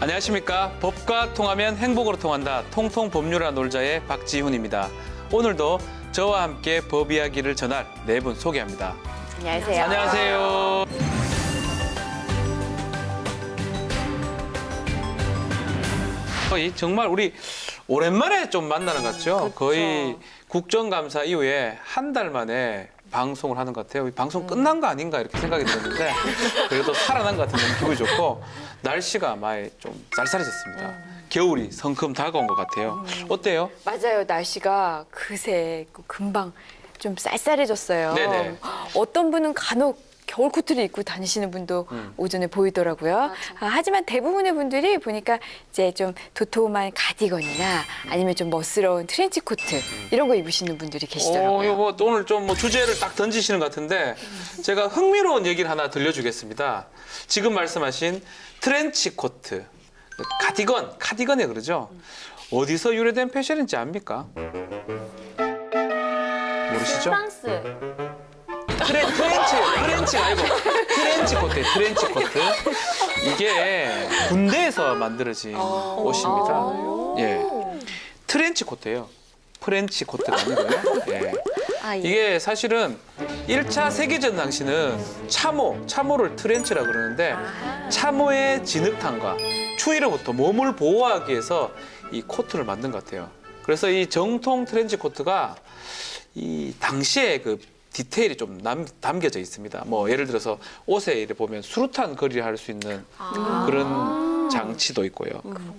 안녕하십니까. 법과 통하면 행복으로 통한다. 통통 법률아 놀자의 박지훈입니다. 오늘도 저와 함께 법 이야기를 전할 네 분 소개합니다. 안녕하세요. 안녕하세요. 정말 우리 오랜만에 좀 만나는 것 같죠? 그렇죠. 거의 국정감사 이후에 한 달 만에 방송을 하는 것 같아요. 방송 끝난 거 아닌가 이렇게 생각이 들었는데 그래도 살아난 것 같은 너무 기분이 좋고 날씨가 많이 좀 쌀쌀해졌습니다. 겨울이 성큼 다가온 것 같아요. 어때요? 맞아요. 날씨가 그새 금방 좀 쌀쌀해졌어요. 네네. 어떤 분은 간혹 겨울 코트를 입고 다니시는 분도 오전에 보이더라고요. 하지만 대부분의 분들이 보니까 이제 좀 도톰한 가디건이나 아니면 좀 멋스러운 트렌치 코트 이런 거 입으시는 분들이 계시더라고요. 이거 오늘 좀 주제를 딱 던지시는 것 같은데 제가 흥미로운 얘기를 하나 들려주겠습니다. 지금 말씀하신 트렌치 코트, 카디건에 그러죠? 어디서 유래된 패션인지 압니까? 모르시죠? 프랑스. 트렌치가 아니고 트렌치 코트. 이게 군대에서 만들어진 옷입니다. 예, 트렌치 코트예요. 프렌치 코트가 아니고요. 예. 이게 사실은 1차 세계전 당시는 참호를 트렌치라 그러는데 참호의 진흙탕과 추위로부터 몸을 보호하기 위해서 이 코트를 만든 것 같아요. 그래서 이 정통 트렌치 코트가 이 당시에 그 디테일이 좀 담겨져 있습니다. 뭐 예를 들어서 옷에 이렇게 보면 수류탄 거리를 할 수 있는 그런 장치도 있고요.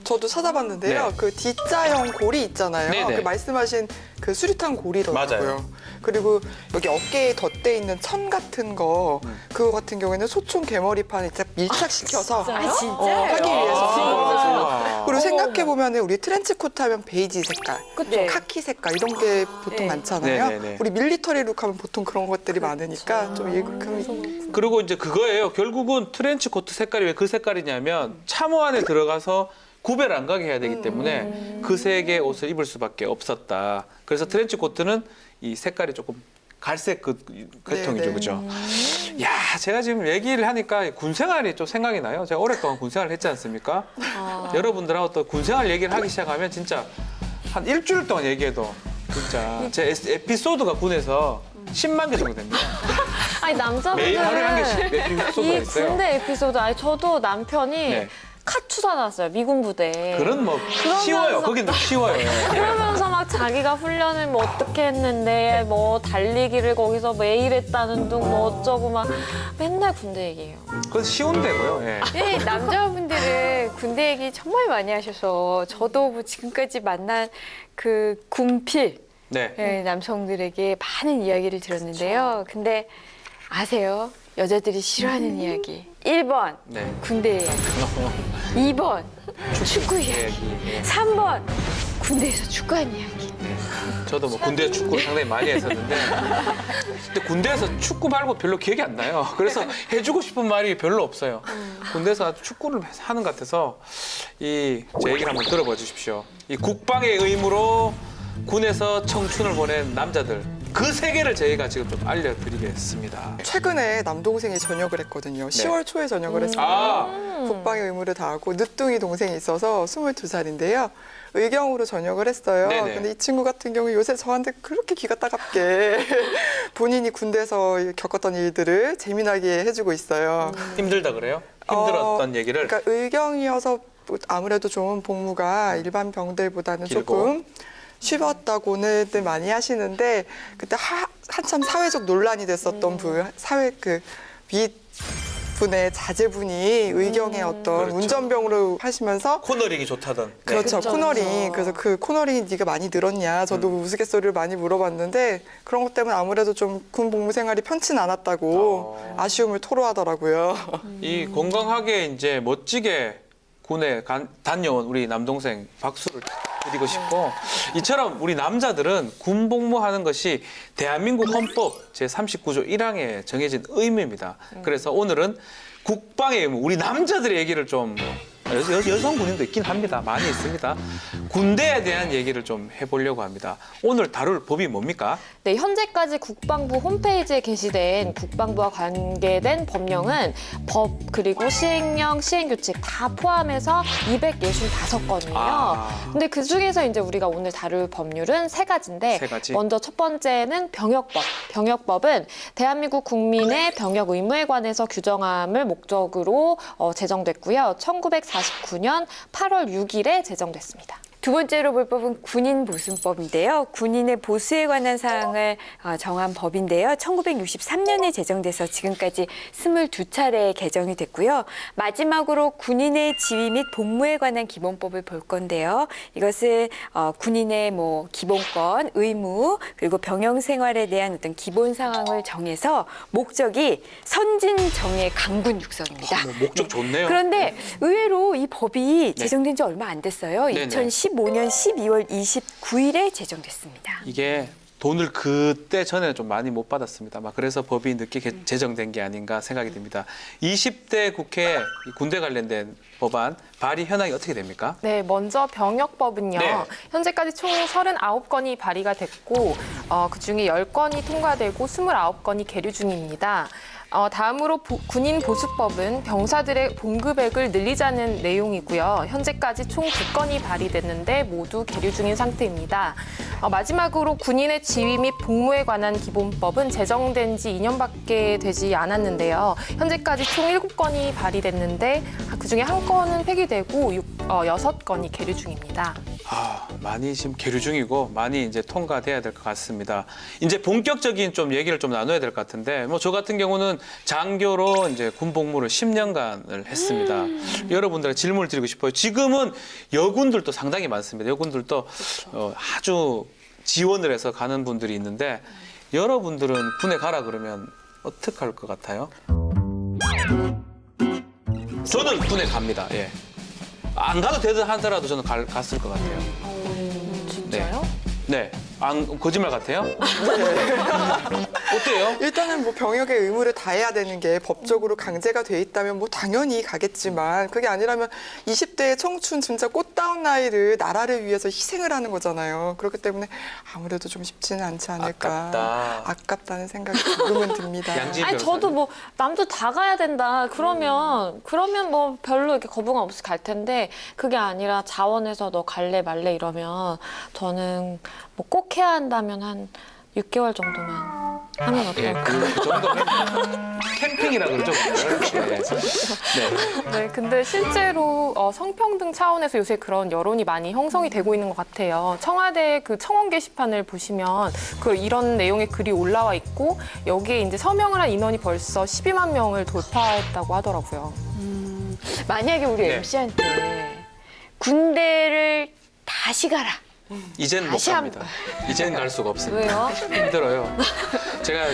저도 찾아봤는데요. 네. 그 D자형 고리 있잖아요. 네네. 그 말씀하신 그 수류탄 고리더라고요. 맞아요. 그리고 여기 어깨에 덧대 있는 천 같은 거, 그거 같은 경우에는 소총 개머리판에 딱 밀착시켜서 하기 위해서 쓴 거거든요. 그리고 생각해 보면 우리 트렌치 코트 하면 베이지 색깔, 그쵸. 카키 색깔 이런 게 보통 많잖아요. 네네네. 우리 밀리터리 룩 하면 보통 그런 것들이 많으니까 좀 일금이 그리고 이제 그거예요. 결국은 트렌치 코트 색깔이 왜 그 색깔이냐면 참호 안에 들어가서 구별 안 가게 해야 되기 때문에 그 색의 옷을 입을 수밖에 없었다. 그래서 트렌치 코트는 이 색깔이 조금 갈색 계통이죠, 네네. 그죠? 야, 제가 지금 얘기를 하니까 군 생활이 좀 생각이 나요. 제가 오랫동안 군 생활을 했지 않습니까? 여러분들하고 또 군 생활 얘기를 하기 시작하면 진짜 한 일주일 동안 얘기해도 진짜 제 에피소드가 군에서 10만 개 정도 됩니다. 아니 매일 하루에 한 개씩 남자분들은 에피소드가 이 있어요. 군대 에피소드. 아니 저도 남편이 네. 카투사 나왔어요. 미군 부대. 그런 뭐 쉬워요. 거긴 쉬워요. 그러면서 막 자기가 훈련을 뭐 어떻게 했는데 뭐 달리기를 거기서 매일 했다는 둥 뭐 어쩌고 막 맨날 군대 얘기해요. 그건 쉬운 데고요. 예. 네, 남자분들은 군대 얘기 정말 많이 하셔서 저도 뭐 지금까지 만난 그 군필 네. 남성들에게 많은 이야기를 들었는데요. 근데 아세요? 여자들이 싫어하는 이야기. 1번 네. 군대 이야기. 2번 축구 이야기. 3번 군대에서 축구한 이야기. 저도 뭐 군대 축구를 상당히 많이 했었는데 근데 군대에서 축구 말고 별로 기억이 안 나요. 그래서 해주고 싶은 말이 별로 없어요. 군대에서 아주 축구를 하는 것 같아서 제 얘기를 한번 들어봐 주십시오. 이 국방의 의무로 군에서 청춘을 보낸 남자들 그 세계를 저희가 지금 좀 알려드리겠습니다. 최근에 남동생이 전역을 했거든요. 10월 초에 전역을 했어요. 아, 국방의 의무를 다하고 늦둥이 동생이 있어서 22살인데요. 의경으로 전역을 했어요. 네네. 근데 이 친구 같은 경우 요새 저한테 그렇게 귀가 따갑게 본인이 군대에서 겪었던 일들을 재미나게 해주고 있어요. 힘들다 그래요? 힘들었던 얘기를. 그러니까 의경이어서 아무래도 좀 복무가 일반 병들보다는 길고. 조금 쉬웠다고는 많이 하시는데 그때 한참 사회적 논란이 됐었던 윗분의 자제분이 의경의 어떤 그렇죠. 운전병으로 하시면서 코너링이 좋다던. 네. 그렇죠. 코너링. 그래서 그 코너링이 네가 많이 늘었냐. 저도 우스갯소리를 많이 물어봤는데 그런 것 때문에 아무래도 좀 군 복무 생활이 편치는 않았다고 아쉬움을 토로하더라고요. 이 건강하게 이제 멋지게 군에 다녀온 우리 남동생 박수를 드리고 싶고 이처럼 우리 남자들은 군 복무하는 것이 대한민국 헌법 제39조 1항에 정해진 의무입니다. 그래서 오늘은 국방의 의무, 우리 남자들의 얘기를 좀 여성 군인도 있긴 합니다. 많이 있습니다. 군대에 대한 얘기를 좀 해보려고 합니다. 오늘 다룰 법이 뭡니까? 네, 현재까지 국방부 홈페이지에 게시된 국방부와 관계된 법령은 법 그리고 시행령, 시행규칙 다 포함해서 265건이에요. 아. 근데 그 중에서 이제 우리가 오늘 다룰 법률은 세 가지인데 세 가지. 먼저 첫 번째는 병역법. 병역법은 대한민국 국민의 병역 의무에 관해서 규정함을 목적으로 제정됐고요. 1949년 8월 6일에 제정됐습니다. 두 번째로 볼 법은 군인 보수법인데요. 군인의 보수에 관한 사항을 정한 법인데요. 1963년에 제정돼서 지금까지 22차례 개정이 됐고요. 마지막으로 군인의 지위 및 복무에 관한 기본법을 볼 건데요. 이것은 군인의 기본권, 의무, 그리고 병영 생활에 대한 어떤 기본 상황을 정해서 목적이 선진 정예 강군 육성입니다. 목적 좋네요. 그런데 의외로 이 법이 제정된 지 얼마 안 됐어요. 네네. 2015년 12월 29일에 제정됐습니다. 이게 돈을 그때 전에는 좀 많이 못 받았습니다. 그래서 법이 늦게 제정된 게 아닌가 생각이 듭니다. 20대 국회 군대 관련된 법안 발의 현황이 어떻게 됩니까? 네, 먼저 병역법은요. 네. 현재까지 총 39건이 발의가 됐고 그중에 10건이 통과되고 29건이 계류 중입니다. 다음으로 군인 보수법은 병사들의 봉급액을 늘리자는 내용이고요. 현재까지 총 2건이 발의됐는데 모두 계류 중인 상태입니다. 마지막으로 군인의 지위 및 복무에 관한 기본법은 제정된 지 2년밖에 되지 않았는데요. 현재까지 총 7건이 발의됐는데 그중에 1건은 폐기되고 6건이 계류 중입니다. 많이 지금 계류 중이고 많이 이제 통과돼야 될 것 같습니다. 이제 본격적인 좀 얘기를 좀 나눠야 될 것 같은데 저 같은 경우는 장교로 이제 군 복무를 10년간을 했습니다. 여러분들에게 질문을 드리고 싶어요. 지금은 여군들도 상당히 많습니다. 여군들도 아주 지원을 해서 가는 분들이 있는데 여러분들은 군에 가라 그러면 어떻게 할 것 같아요? 저는 군에 갑니다. 예. 안 가도 되든 하더라도 저는 갔을 것 같아요. 진짜요? 네. 거짓말 같아요? 어때요? 일단은 병역의 의무를 다해야 되는 게 법적으로 강제가 돼 있다면 당연히 가겠지만 그게 아니라면 20대의 청춘 진짜 꽃다운 나이를 나라를 위해서 희생을 하는 거잖아요. 그렇기 때문에 아무래도 좀 쉽지는 않지 않을까. 아깝다는 생각이 조금은 듭니다. 양지희 아니 변호사님. 저도 남들 다 가야 된다. 그러면 별로 이렇게 거부감 없이 갈 텐데 그게 아니라 자원에서 너 갈래 말래 이러면 저는 꼭 해야 한다면 한 6개월 정도만 하면 어떨까? 그 정도면 캠핑이라 그러죠. 그걸. 네. 네. 네, 근데 실제로 성평등 차원에서 요새 그런 여론이 많이 형성이 되고 있는 것 같아요. 청와대 그 청원 게시판을 보시면 이런 내용의 글이 올라와 있고 여기에 이제 서명을 한 인원이 벌써 12만 명을 돌파했다고 하더라고요. 만약에 우리 네. MC한테 군대를 다시 가라. 이젠 못 다시 갑니다. 이젠 갈 수가 없습니다. 왜요? 힘들어요. 제가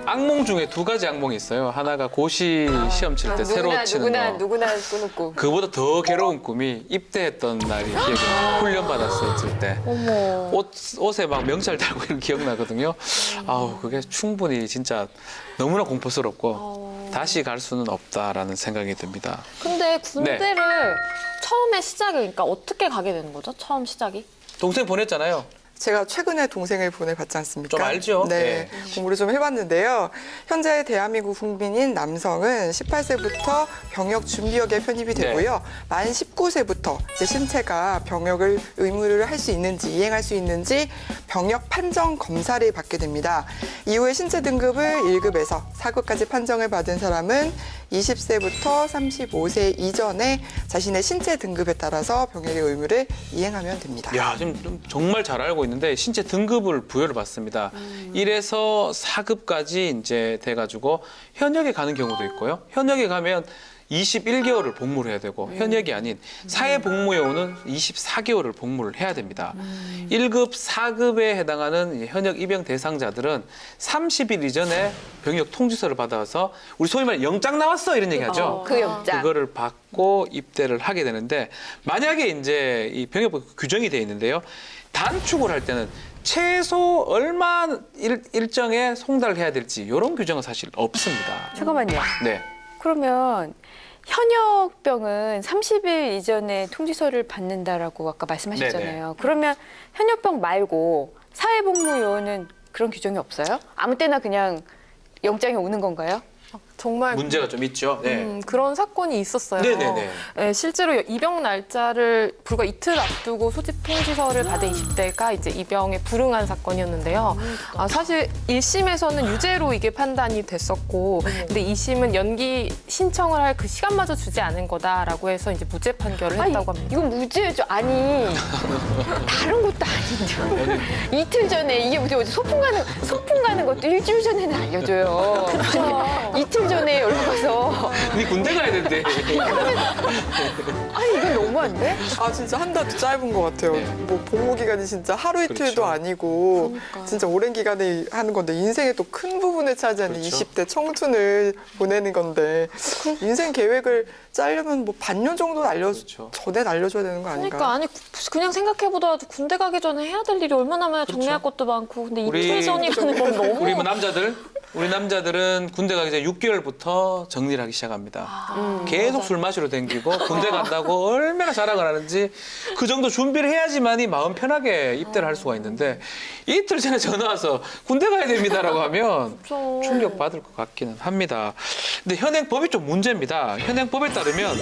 악몽 중에 2가지 악몽이 있어요. 하나가 고시 시험 칠 때 새로 치는 거. 누구나 꾸는 꿈. 그보다 더 괴로운 꿈이 입대했던 날이 기억이 나요. 훈련 받았을 때. 어머. 옷에 막 명찰 달고 이런 기억나거든요. 그게 충분히 진짜 너무나 공포스럽고 다시 갈 수는 없다라는 생각이 듭니다. 근데 군대를 처음에 그러니까 어떻게 가게 되는 거죠? 처음 시작이? 동생 보냈잖아요. 제가 최근에 동생을 보내봤지 않습니까? 좀 알죠? 네, 공부를 좀 해봤는데요. 현재 대한민국 국민인 남성은 18세부터 병역 준비역에 편입이 되고요. 만 19세부터 이제 신체가 병역을 의무를 할 수 있는지 이행할 수 있는지 병역 판정 검사를 받게 됩니다. 이후에 신체 등급을 1급에서 4급까지 판정을 받은 사람은 20세부터 35세 이전에 자신의 신체 등급에 따라서 병역의 의무를 이행하면 됩니다. 야, 지금 좀 정말 잘 알고 있는데 신체 등급을 부여를 받습니다. 1에서 4급까지 이제 돼가지고 현역에 가는 경우도 있고요. 현역에 가면 21개월을 복무를 해야 되고 현역이 아닌 사회복무요원은 24개월을 복무를 해야 됩니다. 1급, 4급에 해당하는 현역 입영 대상자들은 30일 이전에 병역 통지서를 받아서 우리 소위 말해 영장 나왔어 이런 얘기 하죠. 그 영장. 그거를 받고 입대를 하게 되는데 만약에 이제 이 병역법 규정이 돼 있는데요. 단축을 할 때는 최소 얼마 일정에 송달을 해야 될지 이런 규정은 사실 없습니다. 잠깐만요. 네. 그러면 현역병은 30일 이전에 통지서를 받는다라고 아까 말씀하셨잖아요. 그러면 현역병 말고 사회복무요원은 그런 규정이 없어요? 아무 때나 그냥 영장이 오는 건가요? 정말 문제가 좀 있죠. 네. 그런 사건이 있었어요. 네네네. 네, 실제로 입영 날짜를 불과 이틀 앞두고 소집 통지서를 받은 20대가 이제 입영에 불응한 사건이었는데요. 사실 1심에서는 유죄로 이게 판단이 됐었고, 근데 2심은 연기 신청을 할 그 시간마저 주지 않은 거다라고 해서 이제 무죄 판결을 했다고 합니다. 이건 무죄죠. 아니 다른 것도 아닌데 이틀 전에 이게 무슨 소풍 가는 것도 일주일 전에는 알려줘요. 이틀 전에 연락 와서 네 군대 가야 된대. 아니 이거 너무한데? 아 진짜 한 달도 짧은 것 같아요. 뭐 복무 기간이 진짜 하루 이틀도 그렇죠. 아니고 진짜 오랜 기간에 하는 건데 인생의 또 큰 부분을 차지하는 그렇죠. 20대 청춘을 보내는 건데 인생 계획을 짜려면 뭐 반년 정도는 그렇죠. 전에 알려줘야 되는 거 아닌가? 그러니까 아니 그냥 생각해보더라도 군대 가기 전에 해야 될 일이 얼마나 많아. 정리할 것도 많고. 근데 우리- 이틀 전이면 너무 우리 뭐 우리 남자들은 군대 가기 전에 6개월부터 정리를 하기 시작합니다. 계속 술 마시러 댕기고 군대 간다고 얼마나 자랑을 하는지 그 정도 준비를 해야지만이 마음 편하게 입대를 할 수가 있는데 이틀 전에 전화 와서 군대 가야 됩니다라고 하면 충격 받을 것 같기는 합니다. 근데 현행법이 좀 문제입니다. 현행법에 따르면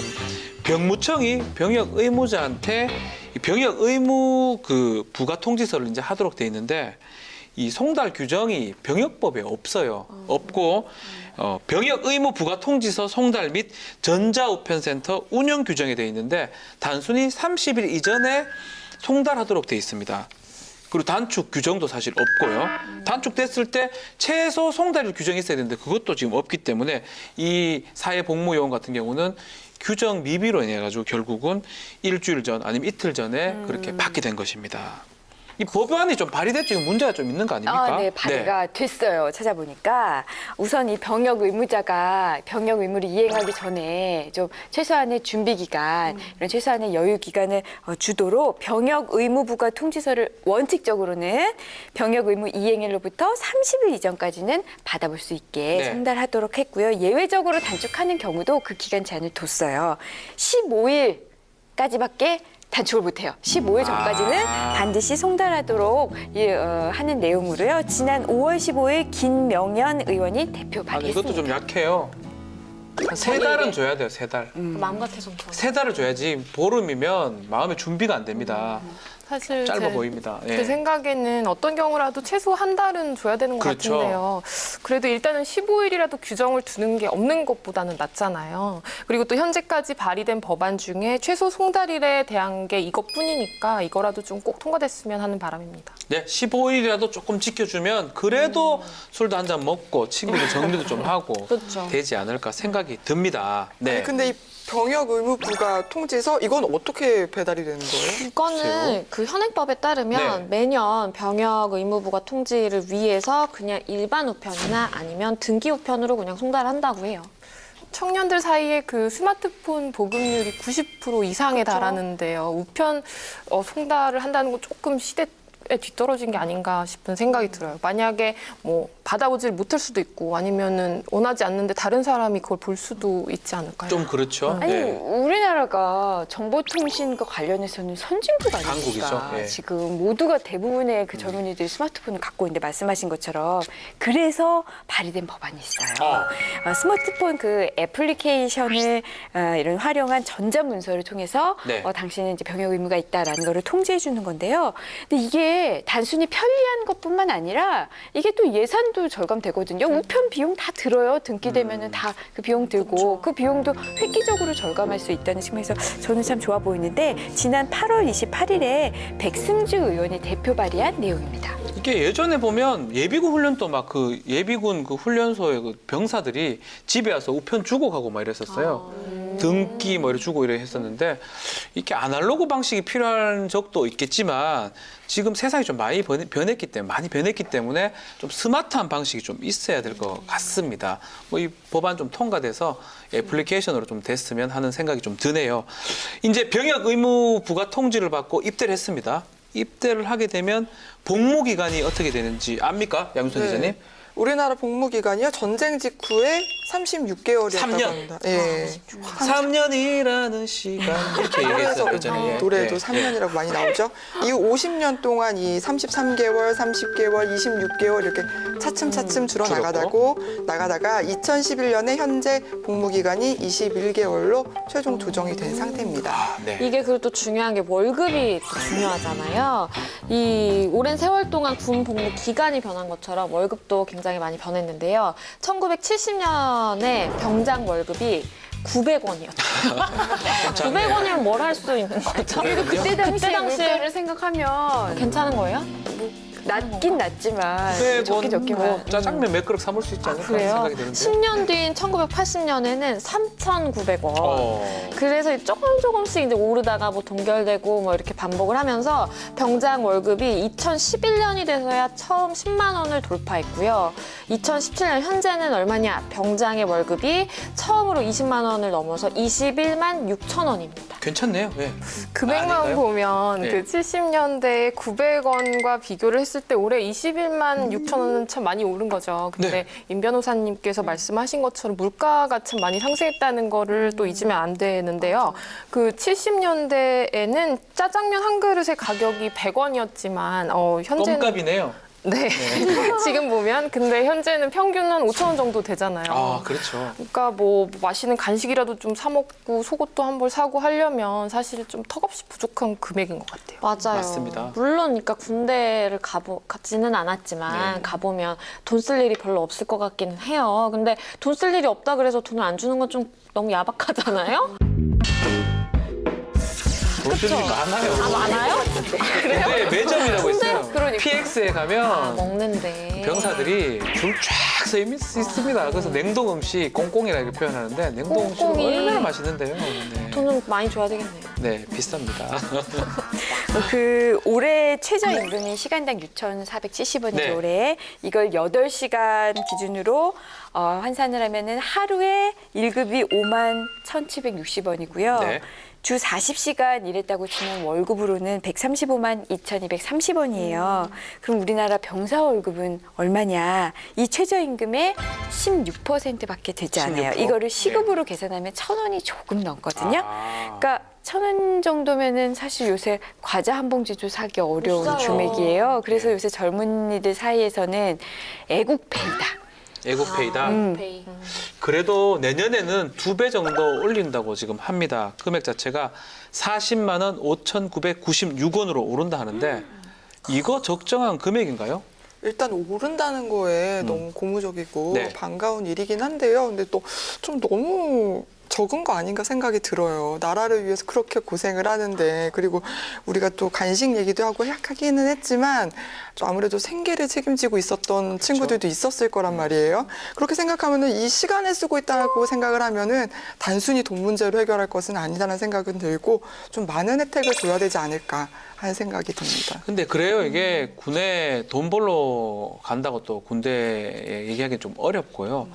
병무청이 병역 의무자한테 이 병역 의무 그 부가 통지서를 이제 하도록 돼 있는데 이 송달 규정이 병역법에 없어요. 없고 병역 의무 부가 통지서 송달 및 전자우편센터 운영 규정에 돼 있는데 단순히 30일 이전에 송달하도록 돼 있습니다. 그리고 단축 규정도 사실 없고요. 단축됐을 때 최소 송달일 규정이 있어야 되는데 그것도 지금 없기 때문에 이 사회복무요원 같은 경우는 규정 미비로 인해 가지고 결국은 일주일 전 아니면 이틀 전에 그렇게 받게 된 것입니다. 이 법안이 좀 발의됐죠. 이거 문제가 좀 있는 거 아닙니까? 네, 발의가 됐어요. 찾아보니까 우선 이 병역 의무자가 병역 의무를 이행하기 전에 좀 최소한의 준비 기간, 이런 최소한의 여유 기간을 주도록 병역 의무부가 통지서를 원칙적으로는 병역 의무 이행일로부터 30일 이전까지는 받아볼 수 있게 네. 송달하도록 했고요. 예외적으로 단축하는 경우도 그 기간 제한을 뒀어요. 15일까지밖에 단축을 못해요. 15일 전까지는 반드시 송달하도록 하는 내용으로요. 지난 5월 15일 김명연 의원이 대표 발의했습니다. 이것도 좀 약해요. 한 3달은 줘야 돼요. 3달. 마음 같아서. 3달을 줘야지 보름이면 마음의 준비가 안 됩니다. 사실 짧아 보입니다. 예. 제 생각에는 어떤 경우라도 최소 한 달은 줘야 되는 것 그렇죠. 같은데요. 그래도 일단은 15일이라도 규정을 두는 게 없는 것보다는 낫잖아요. 그리고 또 현재까지 발의된 법안 중에 최소 송달일에 대한 게 이것뿐이니까 이거라도 좀 꼭 통과됐으면 하는 바람입니다. 네, 15일이라도 조금 지켜주면 그래도 술도 한 잔 먹고 친구들 정리도 좀 하고 그렇죠. 되지 않을까 생각이 듭니다. 네. 아니, 근데 이 병역 의무부가 통지서 이건 어떻게 배달이 되는 거예요? 이거는 그 현행법에 따르면 네. 매년 병역 의무부가 통지를 위해서 그냥 일반 우편이나 아니면 등기 우편으로 그냥 송달한다고 해요. 청년들 사이에 그 스마트폰 보급률이 90% 이상에 달하는데요. 우편 송달을 한다는 건 조금 시대에 뒤떨어진 게 아닌가 싶은 생각이 들어요. 만약에 뭐 받아보질 못할 수도 있고 아니면은 원하지 않는데 다른 사람이 그걸 볼 수도 있지 않을까요? 좀 그렇죠. 아니 네. 우리나라가 정보통신과 관련해서는 선진국 아닙니까? 강국이죠. 예. 지금 모두가 대부분의 그 젊은이들이 스마트폰을 갖고 있는데 말씀하신 것처럼 그래서 발의된 법안이 있어요. 스마트폰 그 애플리케이션을 이런 활용한 전자문서를 통해서 네. 당신은 이제 병역 의무가 있다라는 거를 통지해 주는 건데요. 근데 이게 단순히 편리한 것뿐만 아니라 이게 또 예산도 절감되거든요. 우편 비용 다 들어요. 등기되면은 다 그 비용 들고 그 비용도 획기적으로 절감할 수 있다는 측면에서 저는 참 좋아 보이는데 지난 8월 28일에 백승주 의원이 대표 발의한 내용입니다. 이게 예전에 보면 예비군 훈련도 막 그 예비군 그 훈련소의 그 병사들이 집에 와서 우편 주고 가고 막 이랬었어요. 등기 뭐 이렇게 주고 이래 했었는데 이렇게 아날로그 방식이 필요한 적도 있겠지만 지금 세상이 좀 많이 변했기 때문에 좀 스마트한 방식이 좀 있어야 될 것 같습니다. 뭐 이 법안 좀 통과돼서 애플리케이션으로 좀 됐으면 하는 생각이 좀 드네요. 이제 병역 의무부가 통지를 받고 입대를 했습니다. 입대를 하게 되면 복무 기간이 어떻게 되는지 압니까? 양순 네. 기자님? 우리나라 복무 기간이요 전쟁 직후에 36개월이었다고 3년. 합니다. 예. 3년이라는 시간 이렇게 얘기했어요. 그래서 예전에. 노래도 예. 3년이라고 많이 나오죠. 이후 50년 동안 이 33개월, 30개월, 26개월 이렇게 차츰차츰 줄어나가다가 2011년에 현재 복무 기간이 21개월로 최종 조정이 된 상태입니다. 네. 이게 그리고 또 중요한 게 월급이 또 중요하잖아요. 이 오랜 세월 동안 군 복무 기간이 변한 것처럼 월급도 굉장히 많이 변했는데요. 1970년에 병장 월급이 900원이었죠. 900원이면 뭘 할 수 있는 거죠? 그래도 그때 당시에 당시에 물가를 생각하면 괜찮은 거예요? 낮긴 낮지만 적긴 적기만. 뭐 짜장면 몇 그릇 사 먹을 수 있지 않을까 그래요? 생각이 드는데. 10년 뒤인 1980년에는 3,900원. 어. 그래서 조금씩 이제 오르다가 뭐 동결되고 뭐 이렇게 반복을 하면서 병장 월급이 2011년이 돼서야 처음 10만 원을 돌파했고요. 2017년 현재는 얼마냐? 병장의 월급이 처음으로 20만 원을 넘어서 21만 6천 원입니다. 괜찮네요. 예. 금액만 아닌가요? 보면 네. 그 70년대 900원과 비교를 했을 때 올해 21만 6천 원은 참 많이 오른 거죠. 근데 네. 임 변호사님께서 말씀하신 것처럼 물가가 참 많이 상승했다는 거를 또 잊으면 안 되는데요. 그 70년대에는 짜장면 한 그릇의 가격이 100원이었지만 현재는 껌값이네요. 네. 지금 보면 근데 현재는 평균 한 5천 원 정도 되잖아요. 아, 그렇죠. 그러니까 뭐 맛있는 간식이라도 좀 사 먹고 속옷도 한 벌 사고 하려면 사실 좀 턱없이 부족한 금액인 것 같아요. 맞아요. 맞습니다. 물론 그러니까 군대를 가지는 않았지만 네. 가보면 돈 쓸 일이 별로 없을 것 같기는 해요. 근데 돈 쓸 일이 없다 그래서 돈을 안 주는 건 좀 너무 야박하잖아요? 돈 쓰는 게 많아요. 아, 많아요? 근데 매점이라고 있어요. 그러니까. PX에 가면 아, 먹는데. 병사들이 줄 쫙 서 있습니다. 그래서 냉동 음식 꽁꽁이라 이렇게 표현하는데 냉동 음식은 꽁꽁이. 얼마나 맛있는데요. 네. 돈은 많이 줘야 되겠네요. 네, 비쌉니다. 그 올해 최저임금이 시간당 6,470원이죠. 네. 올해 이걸 8시간 기준으로 환산을 하면은 하루에 1급이 51,760원이고요. 네. 주 40시간 일했다고 치면 월급으로는 135만 2,230원이에요. 그럼 우리나라 병사 월급은 얼마냐? 이 최저임금의 16%밖에 되지 않아요. 16%? 이거를 시급으로 계산하면 1,000원이 조금 넘거든요. 아. 그러니까 1,000원 정도면은 사실 요새 과자 한 봉지도 사기 어려운 비싸요. 금액이에요. 그래서 요새 젊은이들 사이에서는 애국페이다. 애국페이다. 페이. 그래도 내년에는 2배 정도 올린다고 지금 합니다. 금액 자체가 40만 원 5,996원으로 오른다 하는데 이거 적정한 금액인가요? 일단 오른다는 거에 너무 고무적이고 네. 반가운 일이긴 한데요. 근데 또 좀 너무 적은 거 아닌가 생각이 들어요. 나라를 위해서 그렇게 고생을 하는데 그리고 우리가 또 간식 얘기도 하고 하기는 했지만 좀 아무래도 생계를 책임지고 있었던 친구들도 있었을 거란 말이에요. 그렇게 생각하면은 이 시간을 쓰고 있다고 생각을 하면은 단순히 돈 문제로 해결할 것은 아니다라는 생각은 들고 좀 많은 혜택을 줘야 되지 않을까 하는 생각이 듭니다. 근데 그래요. 이게 군에 돈 벌러 간다고 또 군대에 얘기하기는 좀 어렵고요.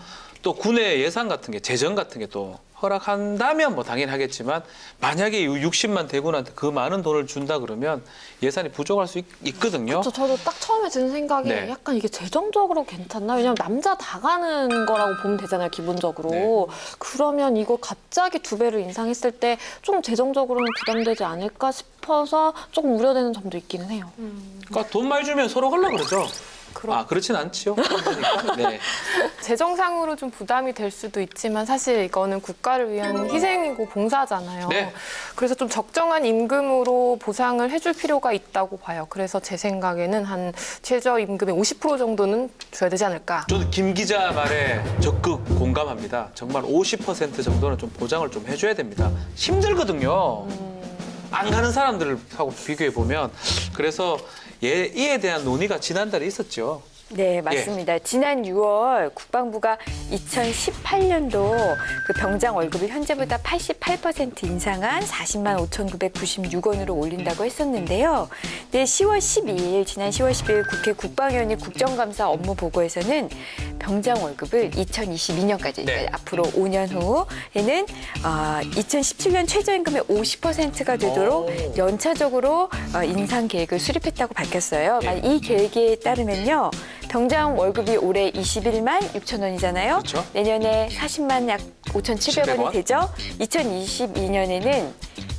또 군의 예산 같은 게 재정 같은 게 또 허락한다면 뭐 당연히 하겠지만 만약에 60만 대군한테 그 많은 돈을 준다 그러면 예산이 부족할 수 있거든요. 저도 딱 처음에 드는 생각이 네. 약간 이게 재정적으로 괜찮나? 왜냐면 남자 다 가는 거라고 보면 되잖아요, 기본적으로. 네. 그러면 이거 갑자기 2배를 인상했을 때 좀 재정적으로는 부담되지 않을까 싶어서 조금 우려되는 점도 있기는 해요. 그러니까 돈 많이 주면 서로 하려고 그러죠. 아, 그렇진 않지요. 그러니까. 네. 재정상으로 좀 부담이 될 수도 있지만 사실 이거는 국가를 위한 희생이고 봉사잖아요. 네. 그래서 좀 적정한 임금으로 보상을 해줄 필요가 있다고 봐요. 그래서 제 생각에는 한 최저임금의 50% 정도는 줘야 되지 않을까. 저도 김 기자 말에 적극 공감합니다. 정말 50% 정도는 좀 보장을 좀 해줘야 됩니다. 힘들거든요. 안 가는 사람들하고 비교해 보면 그래서 이에 대한 논의가 지난달에 있었죠. 네, 맞습니다. 지난 6월 국방부가 2018년도 그 병장 월급을 현재보다 88% 인상한 40만 5,996원으로 올린다고 했었는데요. 네, 10월 12일, 지난 10월 12일 국회 국방위원회 국정감사 업무 보고에서는 병장 월급을 2022년까지, 네. 그러니까 앞으로 5년 후에는 2017년 최저임금의 50%가 되도록 오. 연차적으로 인상 계획을 수립했다고 밝혔어요. 네. 이 계획에 따르면요. 병장 월급이 올해 21만 6천 원이잖아요. 그렇죠. 내년에 40만 약 5,700원이 되죠. 2022년에는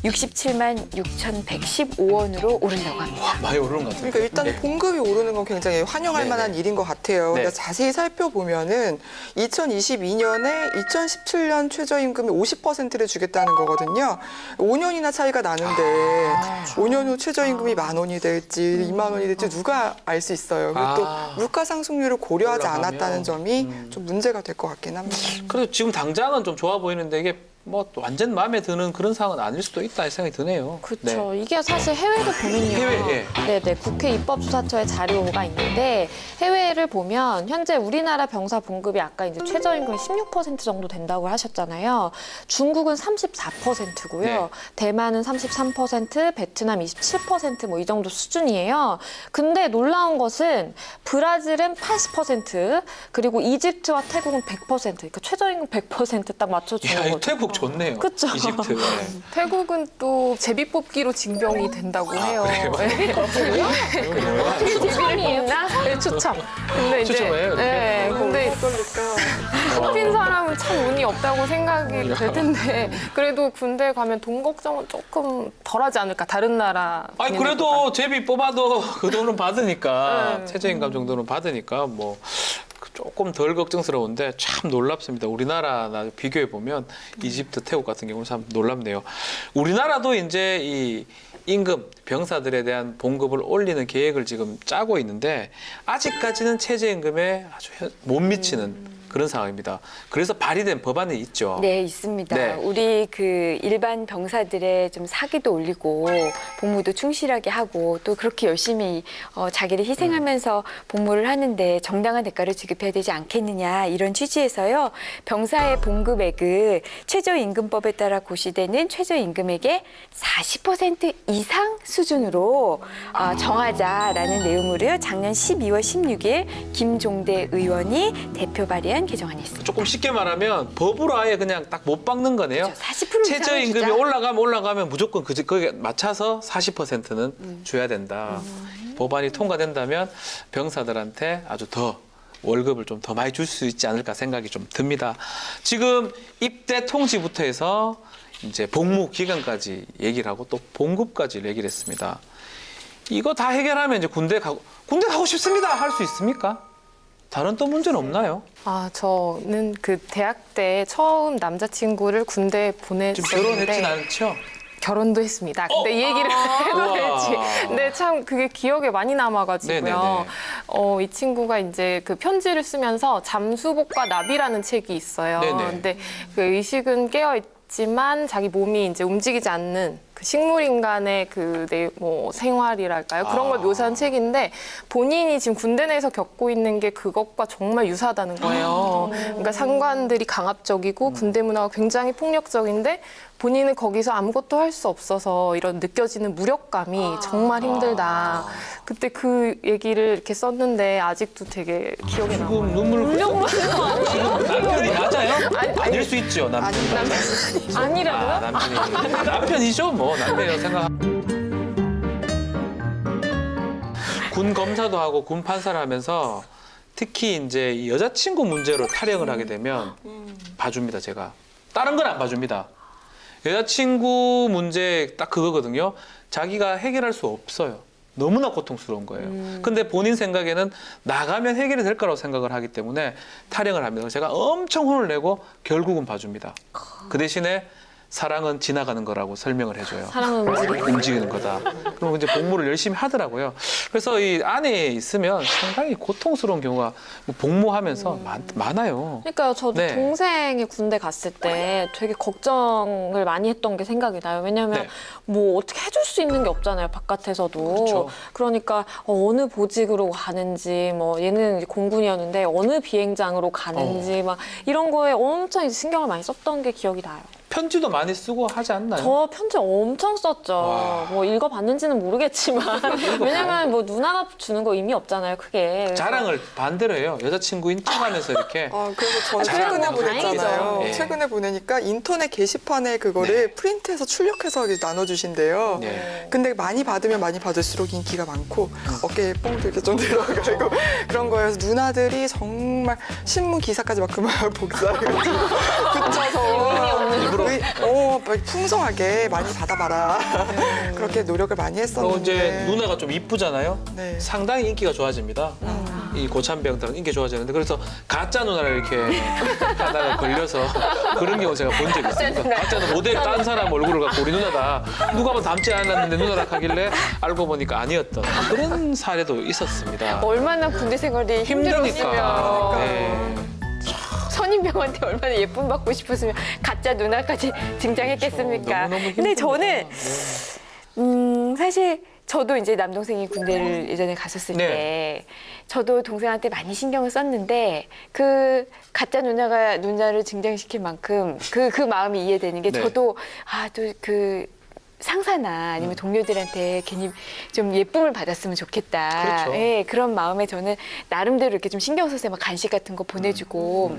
67만 6,115원으로 오른다고 합니다. 와, 많이 오르는 것 같아요. 그러니까 일단 네. 봉급이 오르는 건 굉장히 환영할 네네. 만한 일인 것 같아요. 네. 그러니까 자세히 살펴보면은 2022년에 2017년 최저임금이 50%를 주겠다는 거거든요. 5년이나 차이가 나는데 5년 후 최저임금이 10,000원이 될지 20,000원이 될지 누가 알 수 있어요. 그리고 또 물가 상승률을 고려하지 올라가면. 않았다는 점이 좀 문제가 될 것 같긴 합니다. 그래도 지금 당장은 좀 좋아 보이는데 이게 뭐 완전 마음에 드는 그런 상황은 아닐 수도 있다 생각이 드네요. 그렇죠. 이게 사실 해외를 보면요. 해외, 예. 네네. 국회 입법수사처의 자료가 있는데 해외를 보면 현재 우리나라 병사 봉급이 아까 이제 최저임금이 16% 정도 된다고 하셨잖아요. 중국은 34%고요. 네. 대만은 33%, 베트남 27% 뭐 이 정도 수준이에요. 근데 놀라운 것은 브라질은 80%, 그리고 이집트와 태국은 100%. 그러니까 최저임금 100%딱 맞춰주는 야, 거죠. 이 태국 좋네요. 그쵸. 이집트. 네. 태국은 또 제비뽑기로 징병이 된다고 해요. 추천이에요. 네, 추첨. 근데 이제 추첨해요, 이렇게? 네, 근데 뽑힌 사람은 참 운이 없다고 생각이 야. 될 텐데 그래도 군대 가면 돈 걱정은 조금 덜하지 않을까 다른 나라. 아니 그래도 제비 뽑아도 그 돈은 받으니까 네. 최저임금 정도는 받으니까 뭐 조금 덜 걱정스러운데 참 놀랍습니다. 우리나라나 비교해 보면 이집트, 태국 같은 경우는 참 놀랍네요. 우리나라도 이제 이 임금 병사들에 대한 봉급을 올리는 계획을 지금 짜고 있는데 아직까지는 최저임금에 아주 못 미치는 그런 상황입니다. 그래서 발의된 법안이 있죠. 네, 있습니다. 네. 우리 그 일반 병사들의 좀 사기도 올리고 복무도 충실하게 하고 또 그렇게 열심히 자기를 희생하면서 복무를 하는데 정당한 대가를 지급해야 되지 않겠느냐 이런 취지에서요. 병사의 봉급액을 최저임금법에 따라 고시되는 최저임금액의 40% 이상 수준으로 정하자라는 내용으로요. 작년 12월 16일 김종대 의원이 대표 발의한 개정안이 있습니다. 조금 쉽게 말하면 법으로 아예 그냥 딱 못 박는 거네요. 40% 최저임금이 올라가면 무조건 거기에 맞춰서 40%는 줘야 된다. 법안이 통과된다면 병사들한테 아주 더 월급을 좀 더 많이 줄 수 있지 않을까 생각이 좀 듭니다. 지금 입대 통지부터 해서 이제 복무 기간까지 얘기를 하고 또 봉급까지 얘기를 했습니다. 이거 다 해결하면 이제 군대 가고 싶습니다 할 수 있습니까? 다른 또 문제는 없나요? 저는 그 대학 때 처음 남자친구를 군대에 지금 보냈었는데 결혼했진 않죠? 결혼도 했습니다. 근데 이 얘기를 해도 우와. 될지. 근데 참 그게 기억에 많이 남아가지고요. 네네네. 이 친구가 이제 그 편지를 쓰면서 잠수복과 나비라는 책이 있어요. 네네. 근데 그 의식은 깨어 있지만 자기 몸이 이제 움직이지 않는 그 식물인간의 뭐 생활이랄까요? 그런 걸 묘사한 책인데 본인이 지금 군대 내에서 겪고 있는 게 그것과 정말 유사하다는 거예요. 그러니까 상관들이 강압적이고 군대 문화가 굉장히 폭력적인데 본인은 거기서 아무것도 할 수 없어서 이런 느껴지는 무력감이 정말 힘들다. 그때 그 얘기를 이렇게 썼는데 아직도 되게 기억에 남아요. 지금 눈물 흘려. 지금 남편이 맞아요? 아닐 수 있죠, 남편이. 아니라고요? 남편이. 남편이죠, 뭐. 남편이라고 생각. 군 검사도 하고 군 판사를 하면서 특히 이제 이 여자친구 문제로 탈영을 하게 되면 봐줍니다, 제가. 다른 건 안 봐줍니다. 여자친구 문제 딱 그거거든요. 자기가 해결할 수 없어요. 너무나 고통스러운 거예요. 근데 본인 생각에는 나가면 해결이 될 거라고 생각을 하기 때문에 탈영을 합니다. 제가 엄청 혼을 내고 결국은 봐줍니다. 그 대신에 사랑은 지나가는 거라고 설명을 해줘요. 사랑은 움직이는 거다. 그럼 이제 복무를 열심히 하더라고요. 그래서 이 안에 있으면 상당히 고통스러운 경우가 복무하면서 많아요. 그러니까요. 저도 네. 동생이 군대 갔을 때 되게 걱정을 많이 했던 게 생각이 나요. 왜냐하면 네. 뭐 어떻게 해줄 수 있는 게 없잖아요. 바깥에서도. 그렇죠. 그러니까 어느 보직으로 가는지 뭐 얘는 이제 공군이었는데 어느 비행장으로 가는지 막 이런 거에 엄청 이제 신경을 많이 썼던 게 기억이 나요. 편지도 많이 쓰고 하지 않나요? 저 편지 엄청 썼죠. 와. 뭐 읽어봤는지는 모르겠지만 왜냐면 뭐 누나가 주는 거 의미 없잖아요, 크게. 그래서 자랑을 반대로 해요. 여자친구인 척하면서 이렇게. 그래서 저는 자랑하고 최근에 보냈잖아요. 다행이죠. 예. 최근에 보내니까 인터넷 게시판에 그거를 프린트해서 출력해서 나눠주신대요. 네. 근데 많이 받으면 많이 받을수록 인기가 많고 어깨에 뽕도 이렇게 좀 들어가고 그런 거여서 누나들이 정말 신문 기사까지 막 그만 복사해가지고 붙여서 일부러. 풍성하게 많이 받아봐라. 그렇게 노력을 많이 또 했었는데. 이제 누나가 좀 이쁘잖아요. 네. 상당히 인기가 좋아집니다. 이 고참배우들은 인기 좋아지는데 그래서 가짜 누나를 이렇게 하다가 걸려서 그런 경우 제가 본 적이 있습니다. 가짜 모델 딴 사람 얼굴을 갖고 우리 누나다 누가 뭐 닮지 않았는데 누나라 하길래 알고 보니까 아니었던 그런 사례도 있었습니다. 얼마나 군대 생활이 힘드니까. 힘들었으면 네. 선임병한테 얼마나 예쁨 받고 싶었으면 가짜 누나까지 등장했겠습니까? 너무너무 근데 저는 힘듭니다. 사실 저도 이제 남동생이 군대를 예전에 갔었을 네. 때 저도 동생한테 많이 신경을 썼는데 그 가짜 누나를 등장시킬 만큼 그 마음이 이해되는 게 네. 저도 또 그 상사나 아니면 동료들한테 괜히 좀 예쁨을 받았으면 좋겠다. 그렇죠. 예, 그런 마음에 저는 나름대로 이렇게 좀 신경 써서 막 간식 같은 거 보내주고.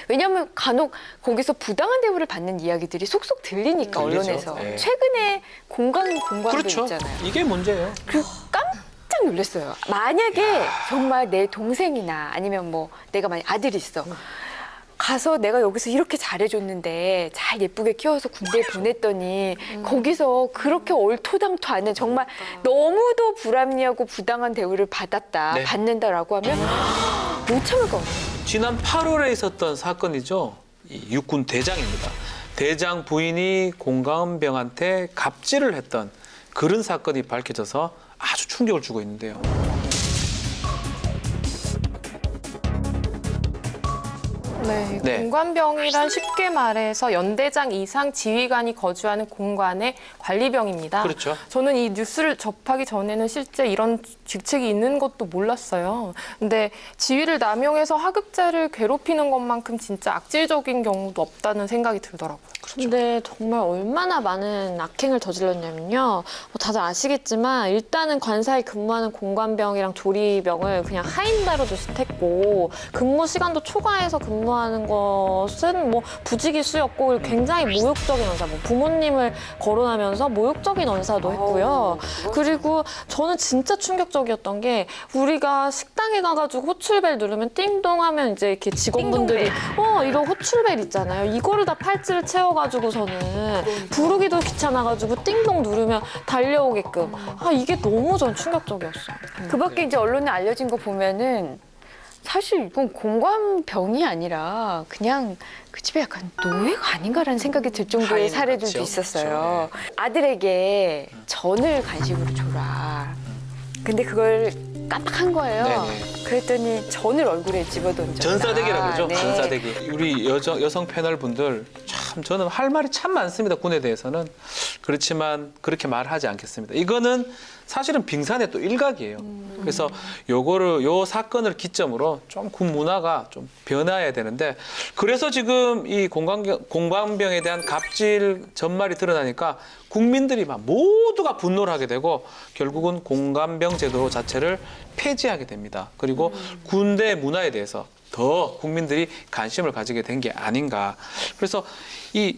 왜냐하면 간혹 거기서 부당한 대우를 받는 이야기들이 속속 들리니까 들리죠. 언론에서 네. 최근에 공관도 그렇죠. 있잖아요. 이게 문제예요. 그 깜짝 놀랐어요. 만약에 정말 내 동생이나 아니면 뭐 내가 만약 아들이 있어. 가서 내가 여기서 이렇게 잘해줬는데 잘 예쁘게 키워서 군대에 보냈더니 거기서 그렇게 얼토당토 않은 정말 너무도 불합리하고 부당한 대우를 받았다, 네. 받는다라고 하면 못 참을 것 같아요. 지난 8월에 있었던 사건이죠. 이 육군 대장입니다. 대장 부인이 공감병한테 갑질을 했던 그런 사건이 밝혀져서 아주 충격을 주고 있는데요. 네. 공관병이란 쉽게 말해서 연대장 이상 지휘관이 거주하는 공관의 관리병입니다. 그렇죠. 저는 이 뉴스를 접하기 전에는 실제 이런 직책이 있는 것도 몰랐어요. 근데 지위를 남용해서 하급자를 괴롭히는 것만큼 진짜 악질적인 경우도 없다는 생각이 들더라고요. 근데 정말 얼마나 많은 악행을 저질렀냐면요. 뭐 다들 아시겠지만 일단은 관사에 근무하는 공관병이랑 조리병을 그냥 하인다로 조직했고 근무 시간도 초과해서 근무하는 것은 뭐 부지기수였고 굉장히 모욕적인 언사, 뭐 부모님을 거론하면서 모욕적인 언사도 했고요. 그리고 저는 진짜 충격적이었던 게 우리가 식당에 가가지고 호출벨 누르면 띵동 하면 이제 이렇게 직원분들이 이거 호출벨 있잖아요. 이거를 다 팔찌를 채워가지고서는 부르기도 귀찮아가지고 띵동 누르면 달려오게끔. 이게 너무 전 충격적이었어요. 그 밖에 이제 언론에 알려진 거 보면은 사실 이건 공관병이 아니라 그냥 그 집에 약간 노예가 아닌가라는 생각이 들 정도의 하인 사례들도 같죠. 있었어요. 그렇죠. 아들에게 전을 간식으로 줘라. 근데 그걸 깜빡한 거예요. 네네. 그랬더니 전을 얼굴에 집어던졌다. 전사대기라고 그러죠. 네. 전사대기. 우리 여성 패널 분들 참 저는 할 말이 참 많습니다. 군에 대해서는. 그렇지만 그렇게 말하지 않겠습니다. 이거는 사실은 빙산의 또 일각이에요. 그래서 요 사건을 기점으로 좀 군 문화가 좀 변화해야 되는데 그래서 지금 이 공관병에 대한 갑질 전말이 드러나니까 국민들이 막 모두가 분노를 하게 되고 결국은 공관병 제도 자체를 폐지하게 됩니다. 그리고 군대 문화에 대해서 더 국민들이 관심을 가지게 된 게 아닌가. 그래서 이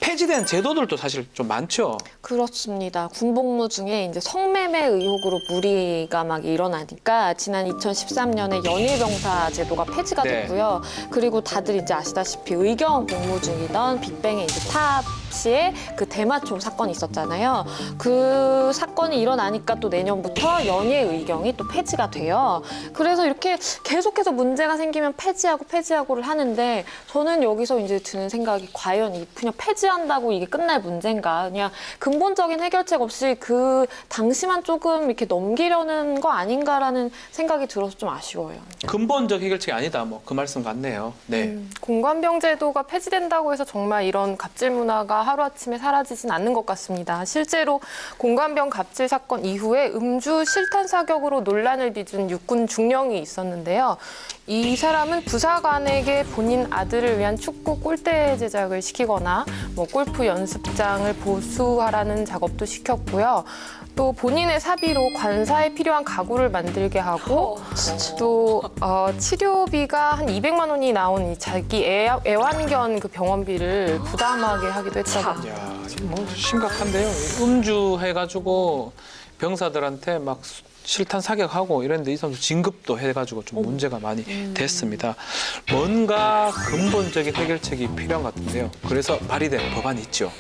폐지된 제도들도 사실 좀 많죠. 그렇습니다. 군복무 중에 이제 성매매 의혹으로 무리가 막 일어나니까 지난 2013년에 연일병사 제도가 폐지가 네. 됐고요. 그리고 다들 이제 아시다시피 의경 복무 중이던 빅뱅의 이제 탑 씨의 그 대마초 사건이 있었잖아요. 그 사건이 일어나니까 또 내년부터 연예 의경이 또 폐지가 돼요. 그래서 이렇게 계속해서 문제가 생기면 폐지하고를 하는데 저는 여기서 이제 드는 생각이 과연 그냥 폐지한다고 이게 끝날 문제인가? 그냥 근본적인 해결책 없이 그 당시만 조금 이렇게 넘기려는 거 아닌가라는 생각이 들어서 좀 아쉬워요. 근본적 해결책이 아니다. 뭐 그 말씀 같네요. 네. 공관병 제도가 폐지된다고 해서 정말 이런 갑질 문화가 문제가 하루아침에 사라지진 않는 것 같습니다. 실제로 공관병 갑질 사건 이후에 음주 실탄 사격으로 논란을 빚은 육군 중령이 있었는데요. 이 사람은 부사관에게 본인 아들을 위한 축구 골대 제작을 시키거나 뭐 골프 연습장을 보수하라는 작업도 시켰고요. 또 본인의 사비로 관사에 필요한 가구를 만들게 하고 또 치료비가 한 200만 원이 나온 이 자기 애완견 그 병원비를 부담하게 하기도 했다고. 야, 뭐 심각한데요. 음주해가지고 병사들한테 막 실탄 사격하고 이랬는데 이 선수 진급도 해가지고 좀 문제가 많이 됐습니다. 뭔가 근본적인 해결책이 필요한 것 같은데요. 그래서 발의된 법안이 있죠.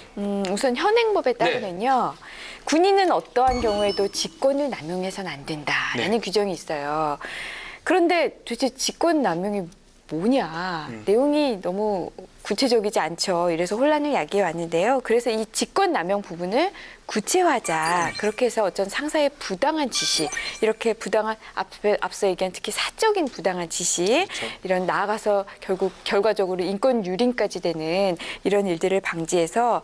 우선 현행법에 따르면요. 군인은 어떠한 경우에도 직권을 남용해서는 안 된다라는 규정이 있어요. 그런데 도대체 직권 남용이 뭐냐. 내용이 너무 구체적이지 않죠. 이래서 혼란을 야기해 왔는데요. 그래서 이 직권 남용 부분을 구체화하자. 그렇게 해서 어떤 상사의 부당한 지시, 이렇게 부당한 앞서 얘기한 특히 사적인 부당한 지시, 이런 나아가서 결국 결과적으로 인권 유린까지 되는 이런 일들을 방지해서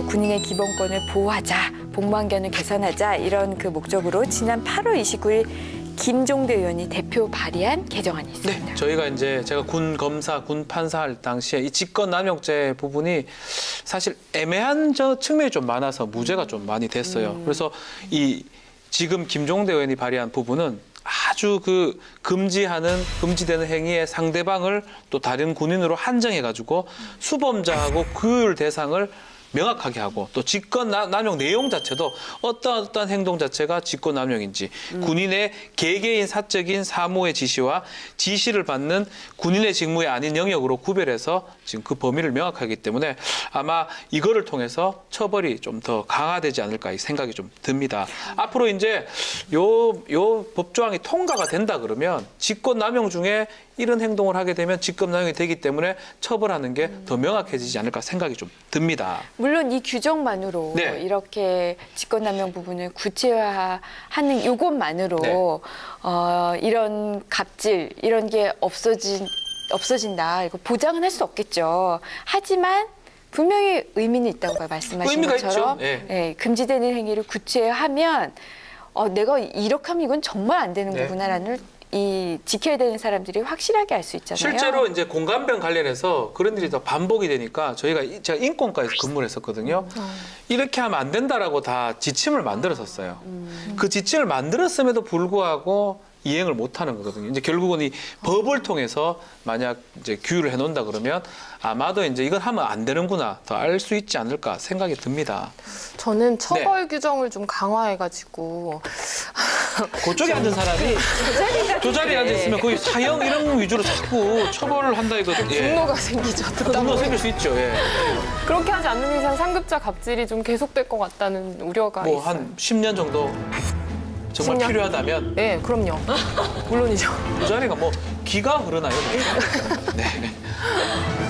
군인의 기본권을 보호하자, 복무환경을 개선하자 이런 그 목적으로 지난 8월 29일 김종대 의원이 대표 발의한 개정안이 있습니다. 네, 저희가 이제 제가 군 검사, 군 판사 할 당시에 이 직권남용죄 부분이 사실 애매한 측면이 좀 많아서 무죄가 좀 많이 됐어요. 그래서 이 지금 김종대 의원이 발의한 부분은 아주 그 금지되는 행위의 상대방을 또 다른 군인으로 한정해가지고 수범자하고 규율 대상을 명확하게 하고 또 직권남용 내용 자체도 어떠한 행동 자체가 직권남용인지 군인의 개개인 사적인 사무의 지시와 지시를 받는 군인의 직무에 아닌 영역으로 구별해서 지금 그 범위를 명확하기 때문에 아마 이거를 통해서 처벌이 좀 더 강화되지 않을까 이 생각이 좀 듭니다. 앞으로 이제 요 법조항이 통과가 된다 그러면 직권남용 중에 이런 행동을 하게 되면 직권남용이 되기 때문에 처벌하는 게 더 명확해지지 않을까 생각이 좀 듭니다. 물론 이 규정만으로 네. 이렇게 직권남용 부분을 구체화하는 이것만으로 이런 갑질 이런 게 없어진다. 이거 보장은 할 수 없겠죠. 하지만 분명히 의미는 있다고 봐요. 말씀하신 의미가 것처럼 있죠. 예. 예, 금지되는 행위를 구체화하면 내가 이렇게 하면 이건 정말 안 되는 거구나라는 이 지켜야 되는 사람들이 확실하게 알 수 있잖아요. 실제로 이제 공감병 관련해서 그런 일이 더 반복이 되니까 제가 인권과에서 근무를 했었거든요. 이렇게 하면 안 된다라고 다 지침을 만들었었어요. 그 지침을 만들었음에도 불구하고 이행을 못 하는 거거든요. 이제 결국은 이 법을 통해서 만약 이제 규율을 해놓는다 그러면 아마도 이제 이건 하면 안 되는구나 더 알 수 있지 않을까 생각이 듭니다. 저는 처벌 규정을 좀 강화해가지고 그쪽에 앉은 사람이 저 자리에 앉아 있으면 거의 사형 이런 위주로 자꾸 처벌을 한다 이거. 분노가 생기죠. 분노 생길 수 있죠. 예. 그렇게 하지 않는 이상 상급자 갑질이 좀 계속될 것 같다는 우려가 뭐 있어요. 한 10년 정도 정말 10년? 필요하다면 네, 그럼요. 물론이죠. 그 자리가 뭐 기가 흐르나요? 네.